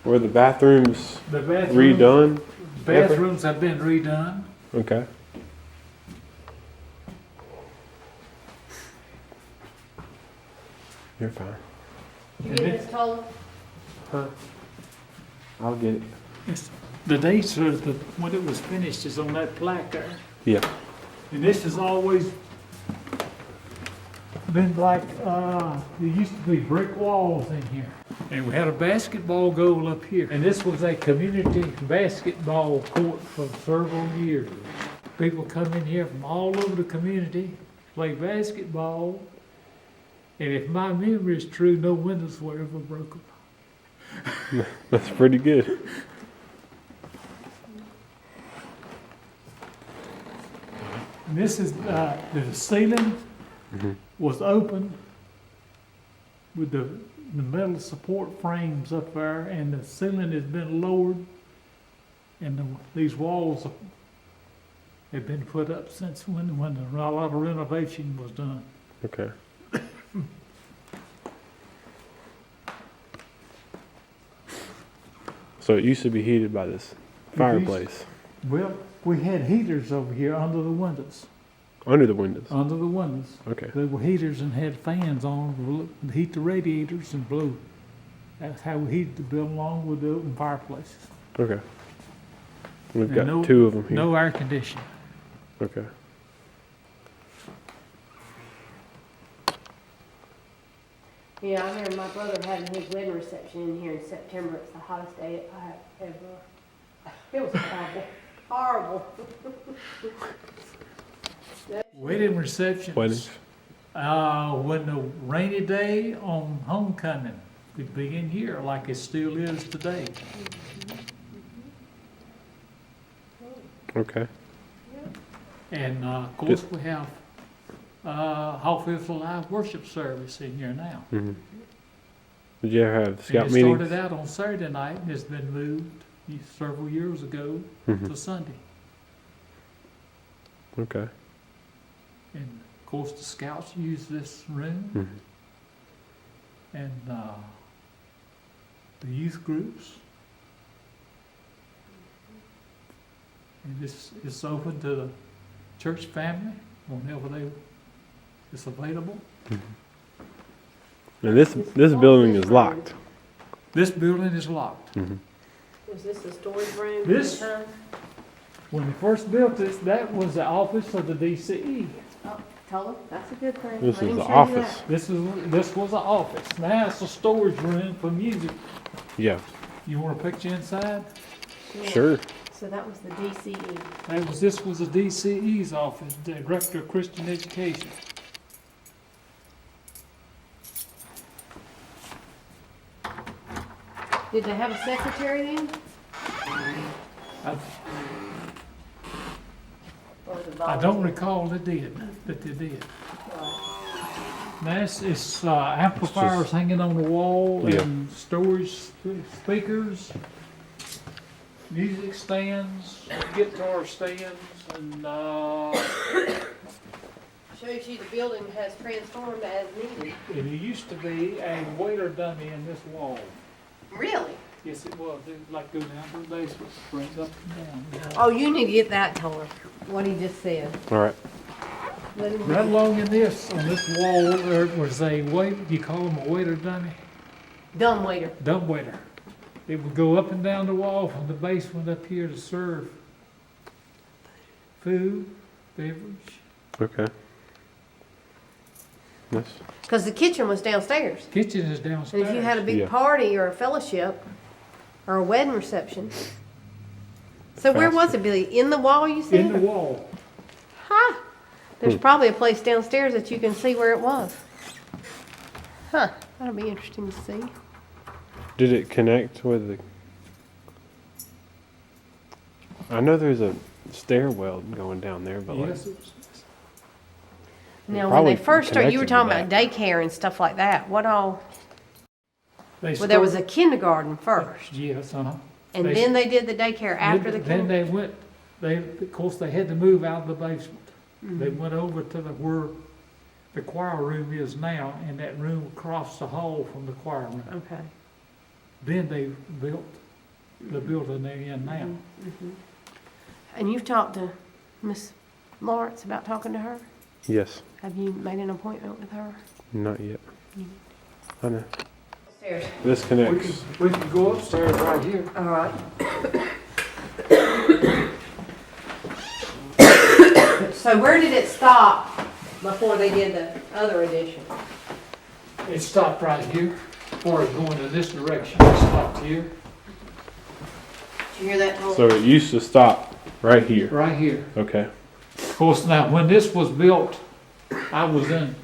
Were the bathrooms The bathrooms, redone? bathrooms have been redone. Okay. You're fine. You get this, Tolar? Huh? I'll get it. The dates are when it was finished is on that plaque there. Yeah. And this has always been like, there used to be brick walls in here. And we had a basketball goal up here. And this was a community basketball court for several years. People come in here from all over the community, play basketball. And if my memory is true, no windows were ever broken. That's pretty good. And this is the ceiling was open with the metal support frames up there, and the ceiling has been lowered, and these walls have been put up since when a lot of renovation was done. Okay. So it used to be heated by this fireplace. Well, we had heaters over here under the windows. Under the windows. Under the windows. Okay. There were heaters and had fans on to heat the radiators and blow. That's how we heated the building along with the open fireplaces. Okay. We've And got two of them here. No air conditioning. Okay. Yeah, I remember my brother having his wedding reception in here in September. It's the hottest day I have ever. It was horrible. Horrible. Wedding receptions. Weddings. When the rainy day on homecoming could be in here like it still is today. Okay. And of course we have Hawfields Live worship service in here now. Mm-hmm. Did you ever have scout And it meetings? started out on Saturday night and it's been moved several years ago to Sunday. Okay. And of course the scouts use this room and the youth groups. And it's open to the church family whenever it's available. And this building is locked. This building is locked. Was this the storage room? This- at the time? When they first built this, that was the office of the DCE. Oh, Tolar, that's a good thing. This Let is him the show you office. that. This was the office. Now it's a storage room for music. Yeah. You want a picture inside? Yeah. Sure. So that was the DCE. This was the DCE's office, the Director of Christian Education. Did they have a secretary then? I don't recall that they did. Now it's amplifiers hanging on the wall and storage speakers, music stands, guitar stands, and Shows you the building has transformed as needed. it used to be a waiter dummy in this wall. Really? Yes, it was. It would like go down to the basement, bring up and down. Oh, you need to get that, Tolar. What he just said. All right. Let him Right along in this, on this wall, there was a you call them a waiter dummy? Dumb waiter. Dumb waiter. It would go up and down the wall from the basement up here to serve food, beverage. Okay. Nice. Because the kitchen was downstairs. Kitchen is And downstairs. if you had a big Yeah. party or a fellowship or a wedding reception. So where was it, Billy? In the wall, you said? In the wall. Huh. There's probably a place downstairs that you can see where it was. Huh. That'll be interesting to see. Did it connect with the? I know there's a stairwell going down there, but Yes, it was. Now, when probably they first started, you were connected talking to about daycare and stuff like that. What all? They Well, there was a started- kindergarten first. Yes, And They- then they did the daycare after the Then kindergarten. of course, they had to move out of the basement. Mm-hmm. They went over to where the choir room is now, and that room across the hall from the choir room. Okay. Then they built the building they're in now. Mm-hmm. And you've talked to Miss Lawrence about talking to her? yes, Have you made an appointment with her? not yet. I know. Upstairs. This connects. We can go upstairs right here. All right. So where did it stop before they did the other addition? It stopped right here. far as going in this direction, it stopped here, Did you hear that, Tolar? So it used to stop right here. right here. Okay. Of course, now, when this was built, I wasn't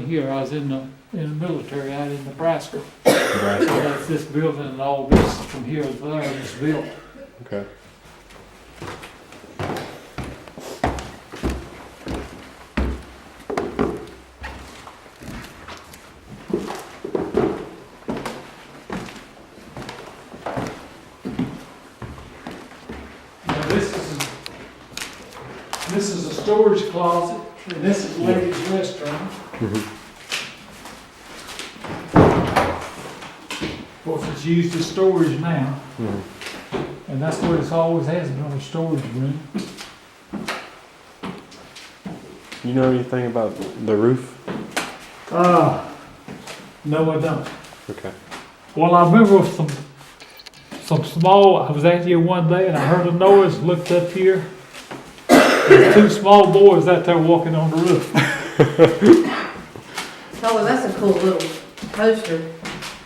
here, I was in the military out in Nebraska. So that's this building and all this from here to there was built. Okay. Now this is a storage closet, and this is ladies' restroom. Of course, it's used as storage now, and that's what it's always has been, a storage room. You know anything about the roof? No, I don't. Okay. Well, I remember some small, I was out here one day and I heard a noise, looked up here. There's two small boys out there walking on the roof. Tolar, that's a cool little poster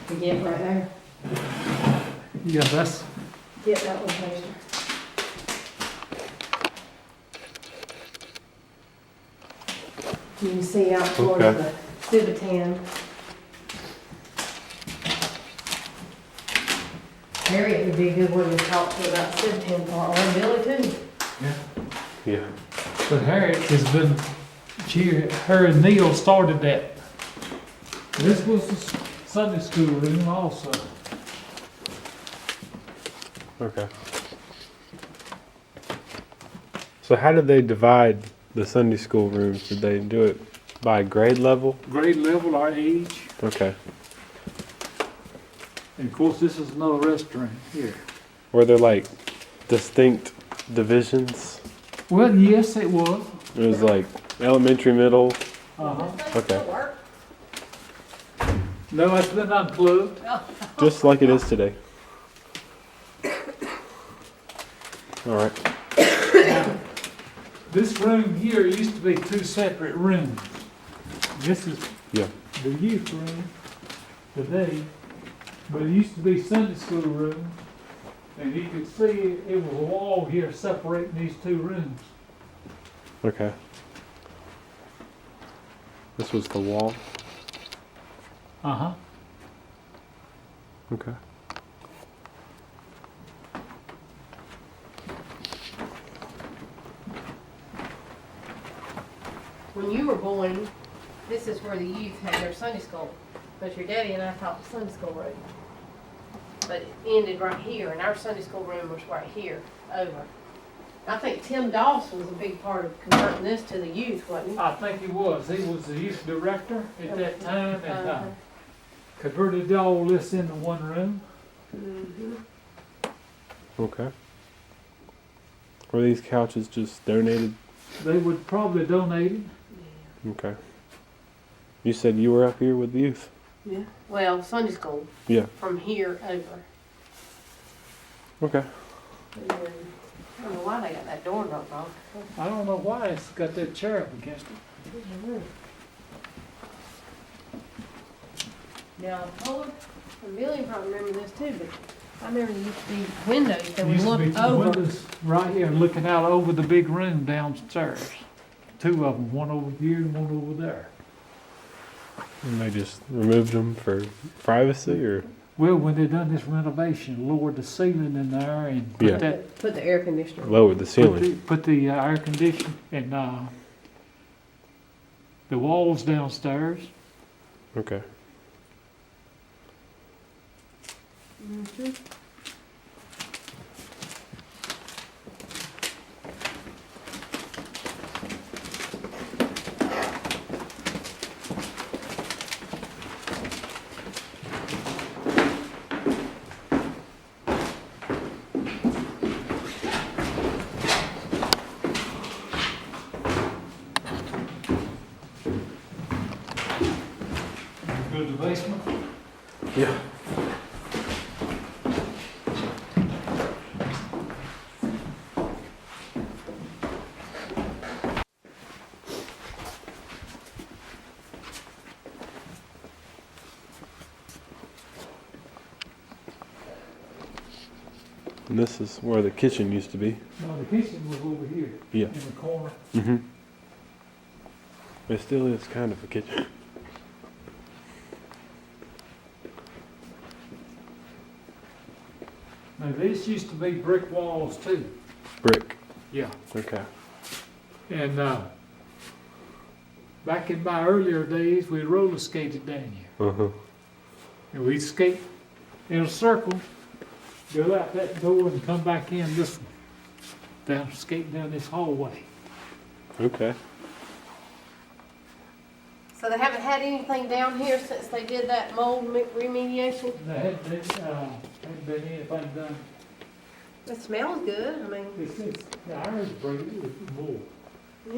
to get right there. Yeah, that's, Get that one poster. You can see out towards Okay. the Civitan. Harriet would be a good one to talk to about Civitan part, or Billy too. Yeah. but Harriet has been, her and Neil started that. This was the Sunday school room also. Okay. So how did they divide the Sunday school rooms? Did they do it by grade level? Grade level, our age. Okay. And of course, this is another restaurant here. Were there like distinct divisions? Well, yes, it was. It was like elementary, middle. Okay. No, it's been unplugged. Just like it is today. All right. This room here used to be two separate rooms. This is Yeah. the youth room today, but it used to be Sunday school room, and you could see it was a wall here separating these two rooms. Okay. This was the wall. Uh-huh. Okay. When you were born, this is where the youth had their Sunday school. But your daddy and I taught the Sunday school room. But it ended right here, and our Sunday school room was right here, over. I think Tim Dawson was a big part of converting this to the youth, wasn't he? I think he was. He was the youth director at that time, and converted all this into one room. Okay. Were these couches just donated? They would probably donate it. Okay. You said you were up here with the youth? Yeah. Well, Sunday school. Yeah. From here over. Okay. And then, I don't know why they got that door knocked off. I don't know why it's got that chair up against it. Now, Tolar and Billy probably remember this too, but I remember there used to be windows that There would used to be look two over. windows right here looking out over the big room downstairs. Two of them, one over here and one over there. And they just removed them for privacy, or? Well, when they done this renovation, lowered the ceiling in there and Yeah. Put the air conditioner. Lowered the ceiling. put the air conditioning and the walls downstairs. Okay. Go to the basement. Yeah. And this is where the kitchen used to be. No, the kitchen was over here. Yeah. In the corner. Mm-hmm. It still is kind of a kitchen. Now this used to be brick walls too. Brick. Yeah. Okay. And back in my earlier days, we roller skated down here. Uh-huh. And we'd skate in a circle, go out that door and come back in this one. Down, skate down this hallway. Okay. So they haven't had anything down here since they did that mold remediation? There hadn't been anything done. It smells good. I mean, The iron's breaking with more.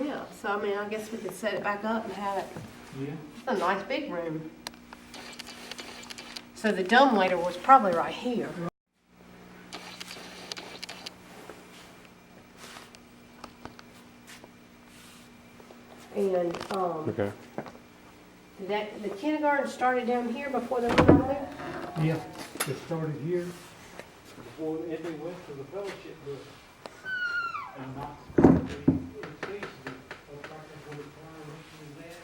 yeah. So I mean, I guess we could set it back up and have it. Yeah. It's a nice big room. So the dumbwaiter was probably right here. And Okay. the kindergarten started down here before they went over there? Yeah. It started here before and they went to the fellowship building. And not it seems to be up right there where the fire originally was at,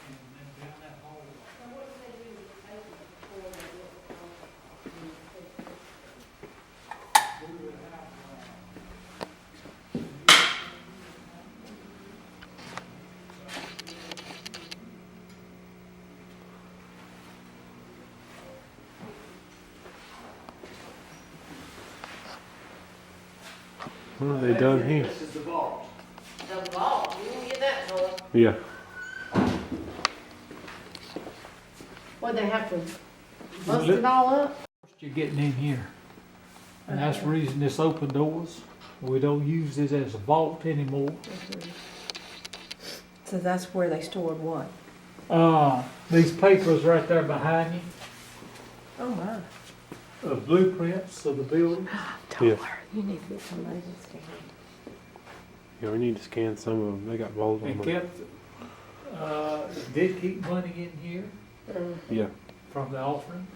and then down that hallway. So what did they do with the papers before they We would have, What have they done here? This is the vault. The vault, you didn't get that door. Yeah. What'd they have to bust it all up? You're getting in here. And that's the reason this open doors. We don't use it as a vault anymore. So that's where they stored what? These papers right there behind you, Oh my. blueprints of the building. Tolar, you need to get somebody to scan. Yeah, we need to scan some of them. They got balls on And them. did keep money in here Yeah. from the offering.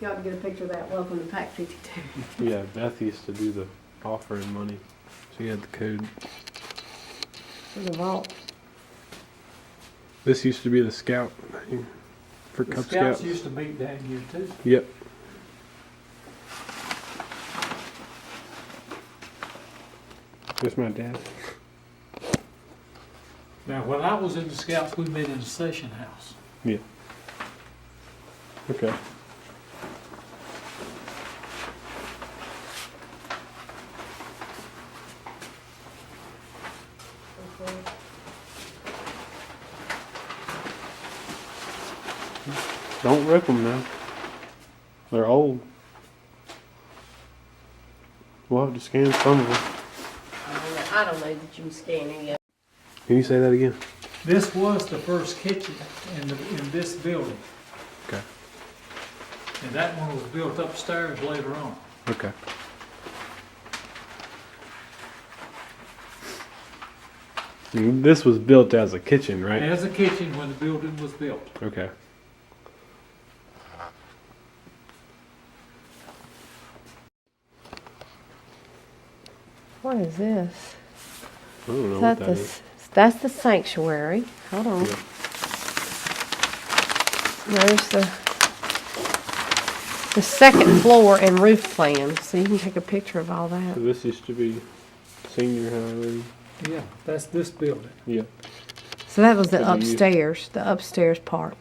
You ought to get a picture of that. Welcome to Pack 52. Yeah, Beth used to do the offering money. She had the code. For the vault. This used to be the scout thing for The Cub Scouts Scouts. used to meet down here too. Yep. There's my dad. Now, when I was in the Scouts, we met in the session house. Yeah. Okay. Don't rip them now. They're old. We'll have to scan some of them. I don't know that you can scan it yet. Can you say that again? This was the first kitchen in this building. Okay. And that one was built upstairs later on. Okay. And this was built as a kitchen, right? As a kitchen when the building was built. Okay. What is this? I don't know Is what that that the, is. that's the sanctuary. Hold on. Yeah. There's the second floor and roof plan. So you can take a picture of all So that. this used to be senior high room. Yeah, that's this building. Yeah. So that was the Could be used. the upstairs part.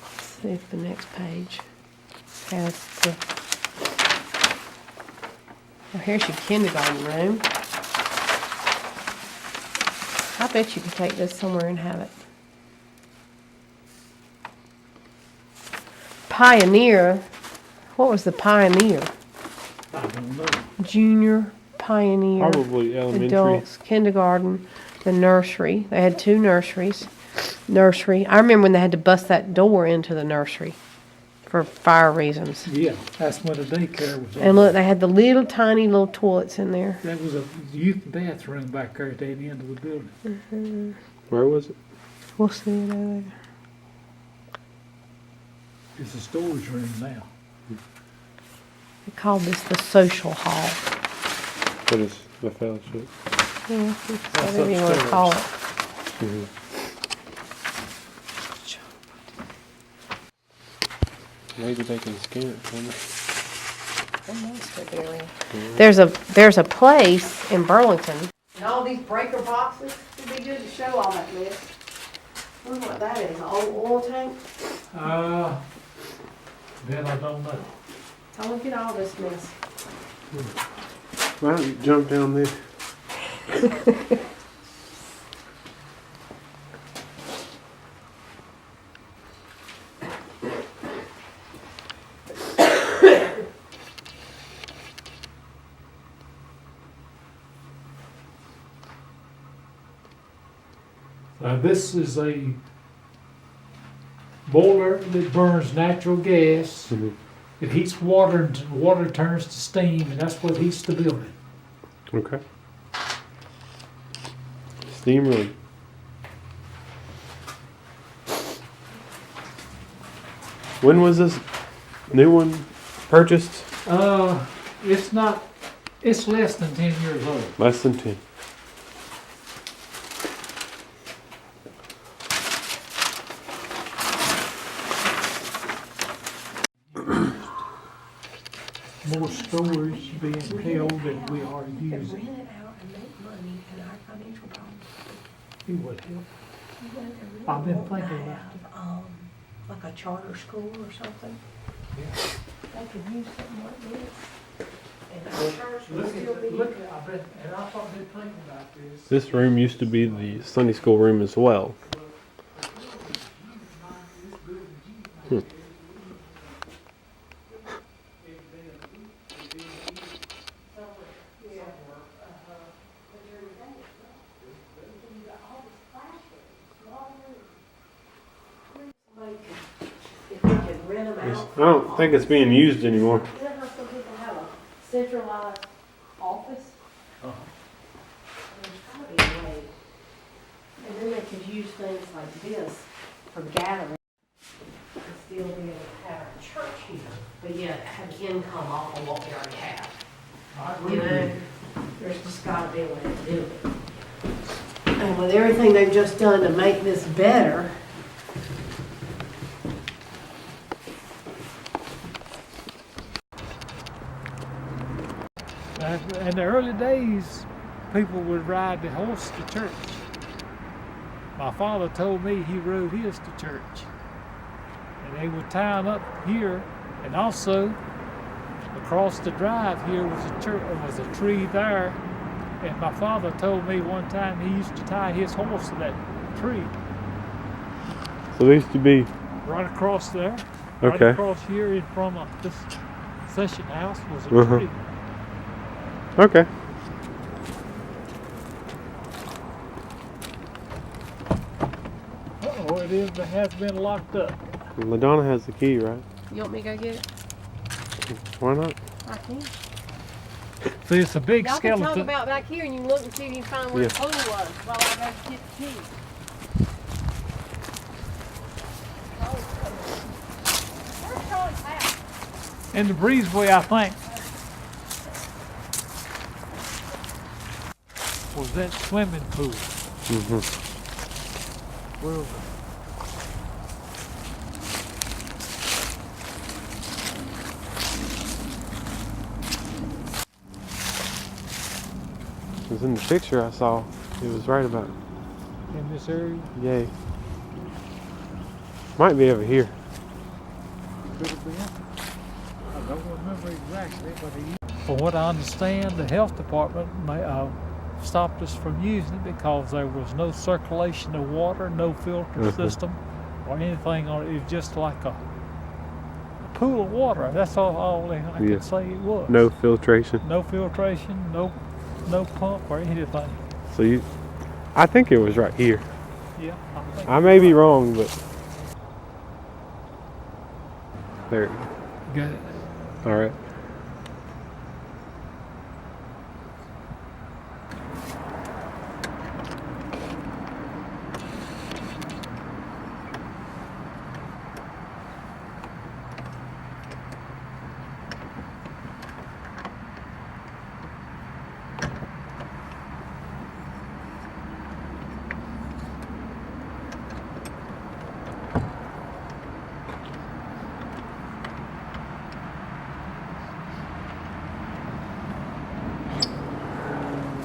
Let's see if the next page has the. Well, here's your kindergarten room. I bet you could take this somewhere and have it. Pioneer. What was the Pioneer? I don't know. Junior, Pioneer, Probably elementary. adults, kindergarten, the nursery. They had two nurseries. Nursery. I remember when they had to bust that door into the nursery for fire reasons. Yeah, that's when the daycare was on. And look, they had the little tiny little toilets in there. There was a youth bathroom back there at the end of the building. Where was it? We'll see it over there. It's a storage room now. We call this the social hall. What is the fellowship? Yeah, That's whatever you want to call it. Mm-hmm. Maybe they can scan it for me. There's a place in Burlington. And all these breaker boxes, it'd be good to show all that mess. I wonder what that is, an old oil tank? Then I don't know. I want to get all this mess. Why don't you jump down there? This is a boiler that burns natural gas. Mm-hmm. It heats water and water turns to steam, and that's what heats the building. Okay. Steam room. When was this new one purchased? It's less than 10 years old. Less than 10. More storage being held than we are Rent using. it out and make money and our financial problems. It would help. I've been thinking about it. Like a charter school or something. Yeah. They could use something like this. And our church would Look still be. at, and I thought they'd think about this. This room used to be the Sunday school room as well. If we could rent them out. I don't think it's being used anymore. You know how some people have a centralized office? There's probably a way. And then they could use things like this for gathering. And still be able to have our church here, but yet have income off of what we already have. You know, there's just gotta be a way to do it. And with everything they've just done to make this better, In the early days, people would ride the horse to church. My father told me he rode his to church. And they would tie him up here, and also across the drive here was a church, was a tree there. And my father told me one time he used to tie his horse to that tree. So there used to be. Right across there. Okay. Right across here in front of this session house was a tree. Okay. Uh-oh, it has been locked up. LaDonna has the key, right? you want me to go get it? Why not? I can. See, it's a big Y'all can talk skeleton. about back here and you can look and see if you can find where the pool was while I go get the key. Where's Charlie's house? In the breezeway, I think. Was that swimming pool? Mm-hmm. Where was it? It was in the picture I saw. It was right about. In this area? Yay. Might be over here. Could have been. I don't remember exactly, but from what I understand, the health department stopped us from using it because there was no circulation of water, no filter system, or anything on it. It was just like a pool of water. That's all I could say it was. No filtration. No filtration, no pump or anything. So I think it was right here. Yeah, I may be wrong, but there. Got it. All right.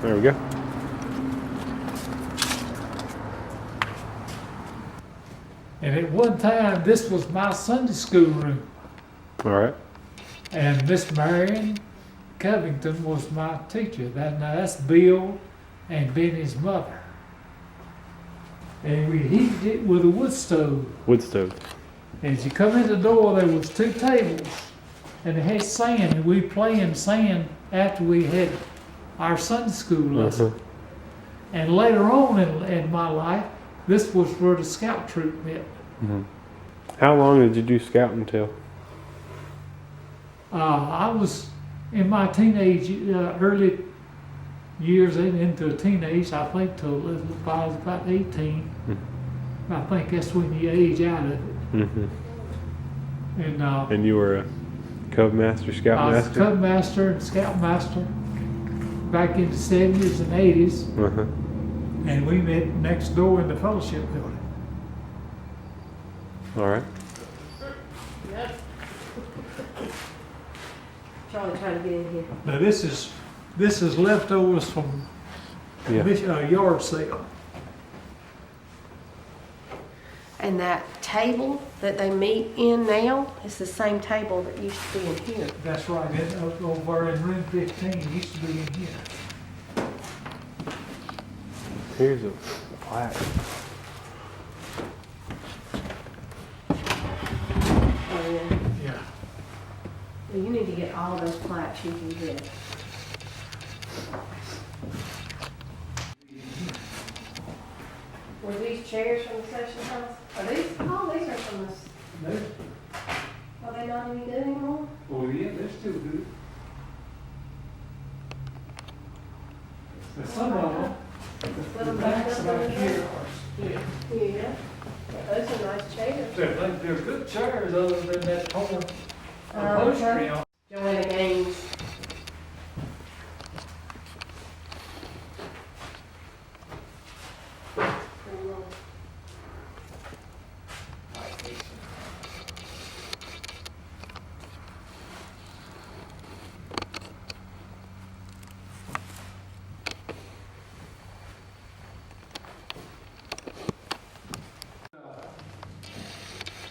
There we go. And at one time, this was my Sunday school room. All right. And Miss Marion Covington was my teacher. That's Bill and Bennie's mother. And we heated it with a wood stove. Wood stove. And as you come in the door, there was 2 tables. And it had sand, and we playing sand after we had our Sunday school lesson. And later on in my life, this was where the scout troop met. How long did you do scouting till? I was in my teenage, early years into teenage, I think till I was about 18. I think that's when you age out of it. And you were a Cub-master, I was Scout-master? Cub-master and Scout-master back in the 70s and 80s. And we met next door in the fellowship building. All right. Yep. Charlie trying to get in here. Now this is leftovers from yard sale. And that table that they meet in now is the same table that used to be in here. That's right, over in room 15, it used to be in here. Here's a plaque. Oh, yeah. Yeah. Well, you need to get all those plaques you can get. Were these chairs from the session house? Are these? Oh, these are from this. Are they not any good anymore? Oh yeah, they're still good. But some of them, the backs back here are split. Yeah. Those are nice chairs. They're good chairs other than that torn upholstery on. Joanna Gaines.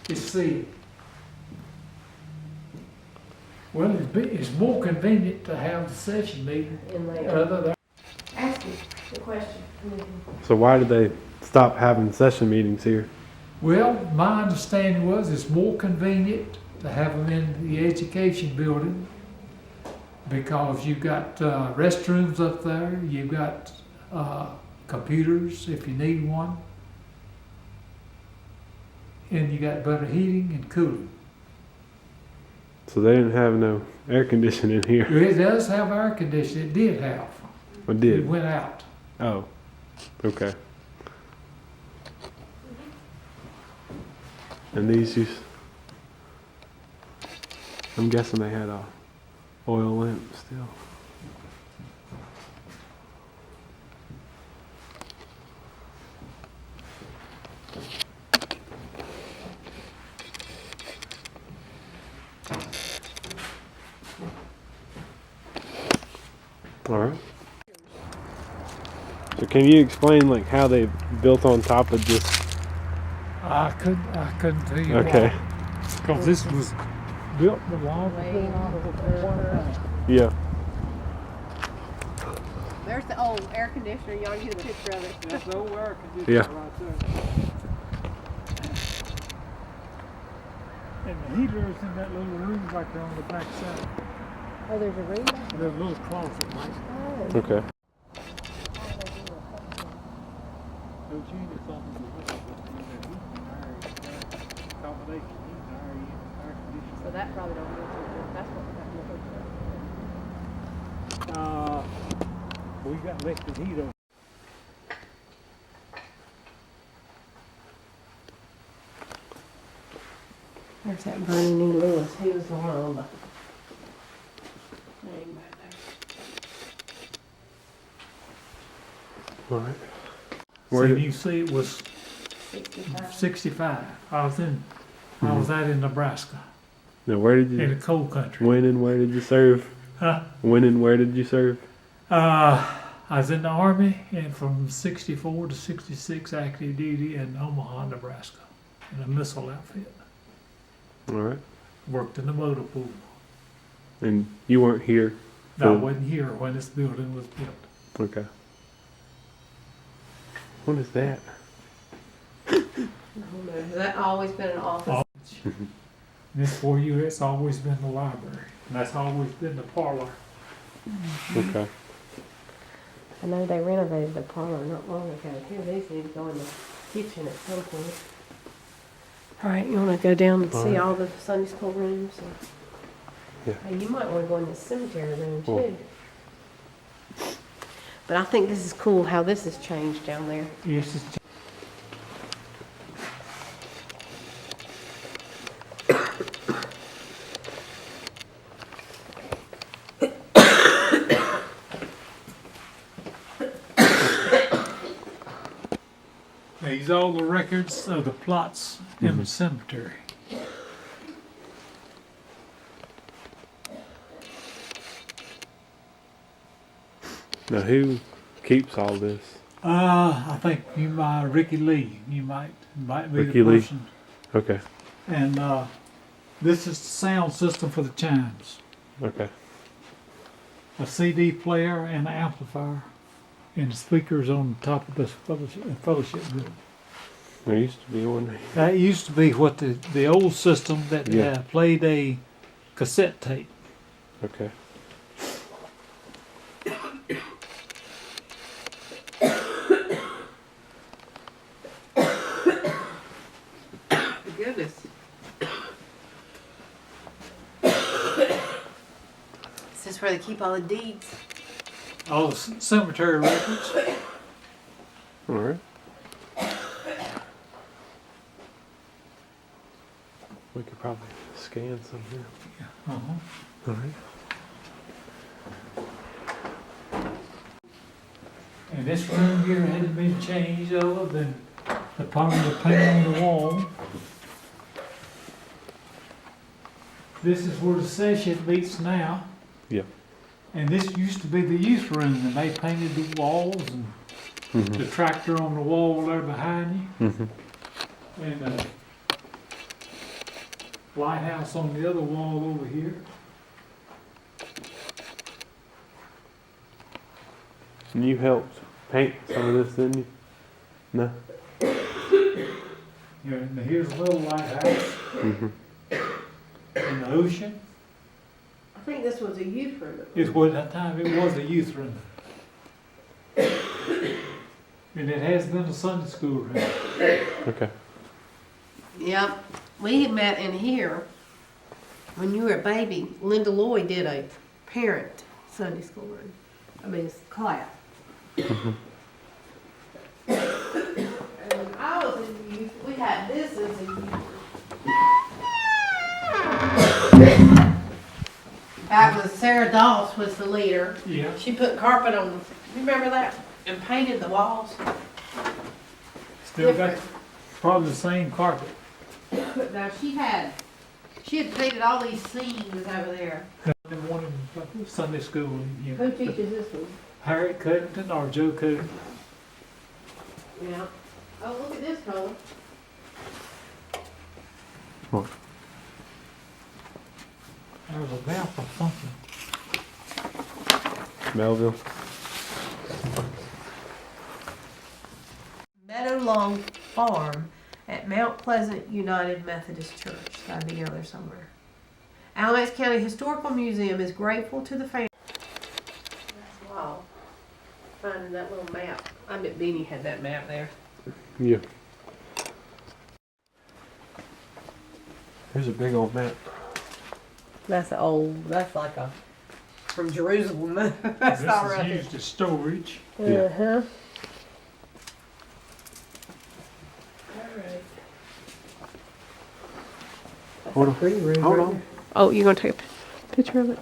You see, well, it's more convenient to have the session meeting In there. other than. Ask me the question. So why did they stop having session meetings here? Well, my understanding was it's more convenient to have them in the education building because you've got restrooms up there, you've got computers if you need one, and you got better heating and cooling. So they didn't have no air conditioning here. It does have air conditioning. It did have. It It did? went out. Oh, okay. And these used, I'm guessing they had a oil lamp still. All right. So can you explain like how they built on top of this? I couldn't tell you Okay. because this was built the long before. Yeah. There's the old air conditioner. Y'all get a picture of it. That's the old air conditioner Yeah. right there. And the heater is in that little room back there on the back side. Oh, there's a room back There's a little closet, right? there. Okay. Those units on the combination heat and air conditioning. So that probably don't look too good. That's what we got to look at. We got electric heat on. There's that Bernie New Lewis. He was the one on the thing back there. All right. So you see it was 65. 65. I was out in Nebraska, Now where did in the you, coal country. when and where did you serve? Huh? When and where did you serve? I I was in the Army, and from 64 to 66 active duty in Omaha, Nebraska, in a missile outfit. All right. Worked in the motor pool. And you weren't here? No, I wasn't here when this building was built. Okay. What is that? Has that always been an office? This 4 years, it's always been the library. And that's always been the parlor. Okay. I know they renovated the parlor not long ago. Here, these need to go in the kitchen at some point. All right, you want to go down and see all the Sunday school rooms? Yeah. Hey, you might want to go in the cemetery room too. Oh. But I think this is cool how this has changed down there. Yes, it's these all the records of the plots in the cemetery. Now, who keeps all this? I think you might Ricky Lee. You might be Ricky the Lee. person. Okay. And this is the sound system for the chimes. Okay. A CD player and an amplifier, and the speakers on top of this fellowship building. There used to be one. That used to be what the old system that Yeah. played a cassette tape. Okay. Goodness. Is this where they keep all the deeds? All the cemetery records. All right. We could probably scan some here. Uh-huh. All right. And this room here hadn't been changed other than the permanent paint on the wall. This is where the session meets now. Yep. And this used to be the youth room, and they painted the walls and the tractor on the wall there behind you. And the lighthouse on the other wall over here. And you helped paint some of this, didn't you? No. Here, and here's a little lighthouse in the ocean. I think this was a youth room. It was at that time. It was a youth room, and it has been a Sunday school room. Okay. Yep. We had met in here when you were a baby. Linda Lloyd did a parent Sunday school room. I mean, it's class. And when I was in youth, we had this as a youth room. That was Sarah Doss was the leader. Yeah. She put carpet on. You remember that? And painted the walls. Still got probably the same carpet. Now she had painted all these scenes over there. They wanted Sunday school. You Who know, teaches this one? Harriet Covington or Joe Covington. Yeah. Oh, look at this color. What? There was a map or something. Melville. Meadowlawn Farm at Mount Pleasant United Methodist Church. Gotta be out there somewhere. Alamance County Historical Museum is grateful to the family. That's wild. Finding that little map. I bet Bennie had that map there. Yeah. There's a big old map. That's like a, from Jerusalem. That's This not is right. used as storage. Yeah. Uh-huh. Alright. Hold on. Pretty room. Hold right on. there. Oh, you gonna take a picture of it?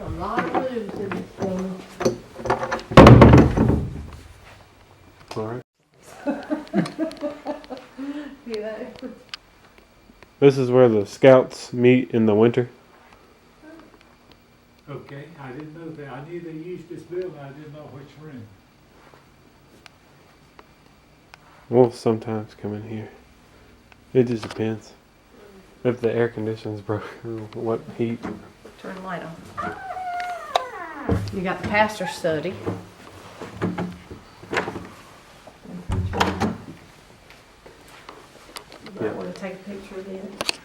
A lot of rooms in this thing. All right. Yeah. This is where the scouts meet in the winter. Okay, I didn't know that. I knew they used this building. I didn't know which room. We'll sometimes come in here. It just depends. If the air conditioning's broken, what heat. Turn the light on. You got the pastor's study. You might want to take a picture of it.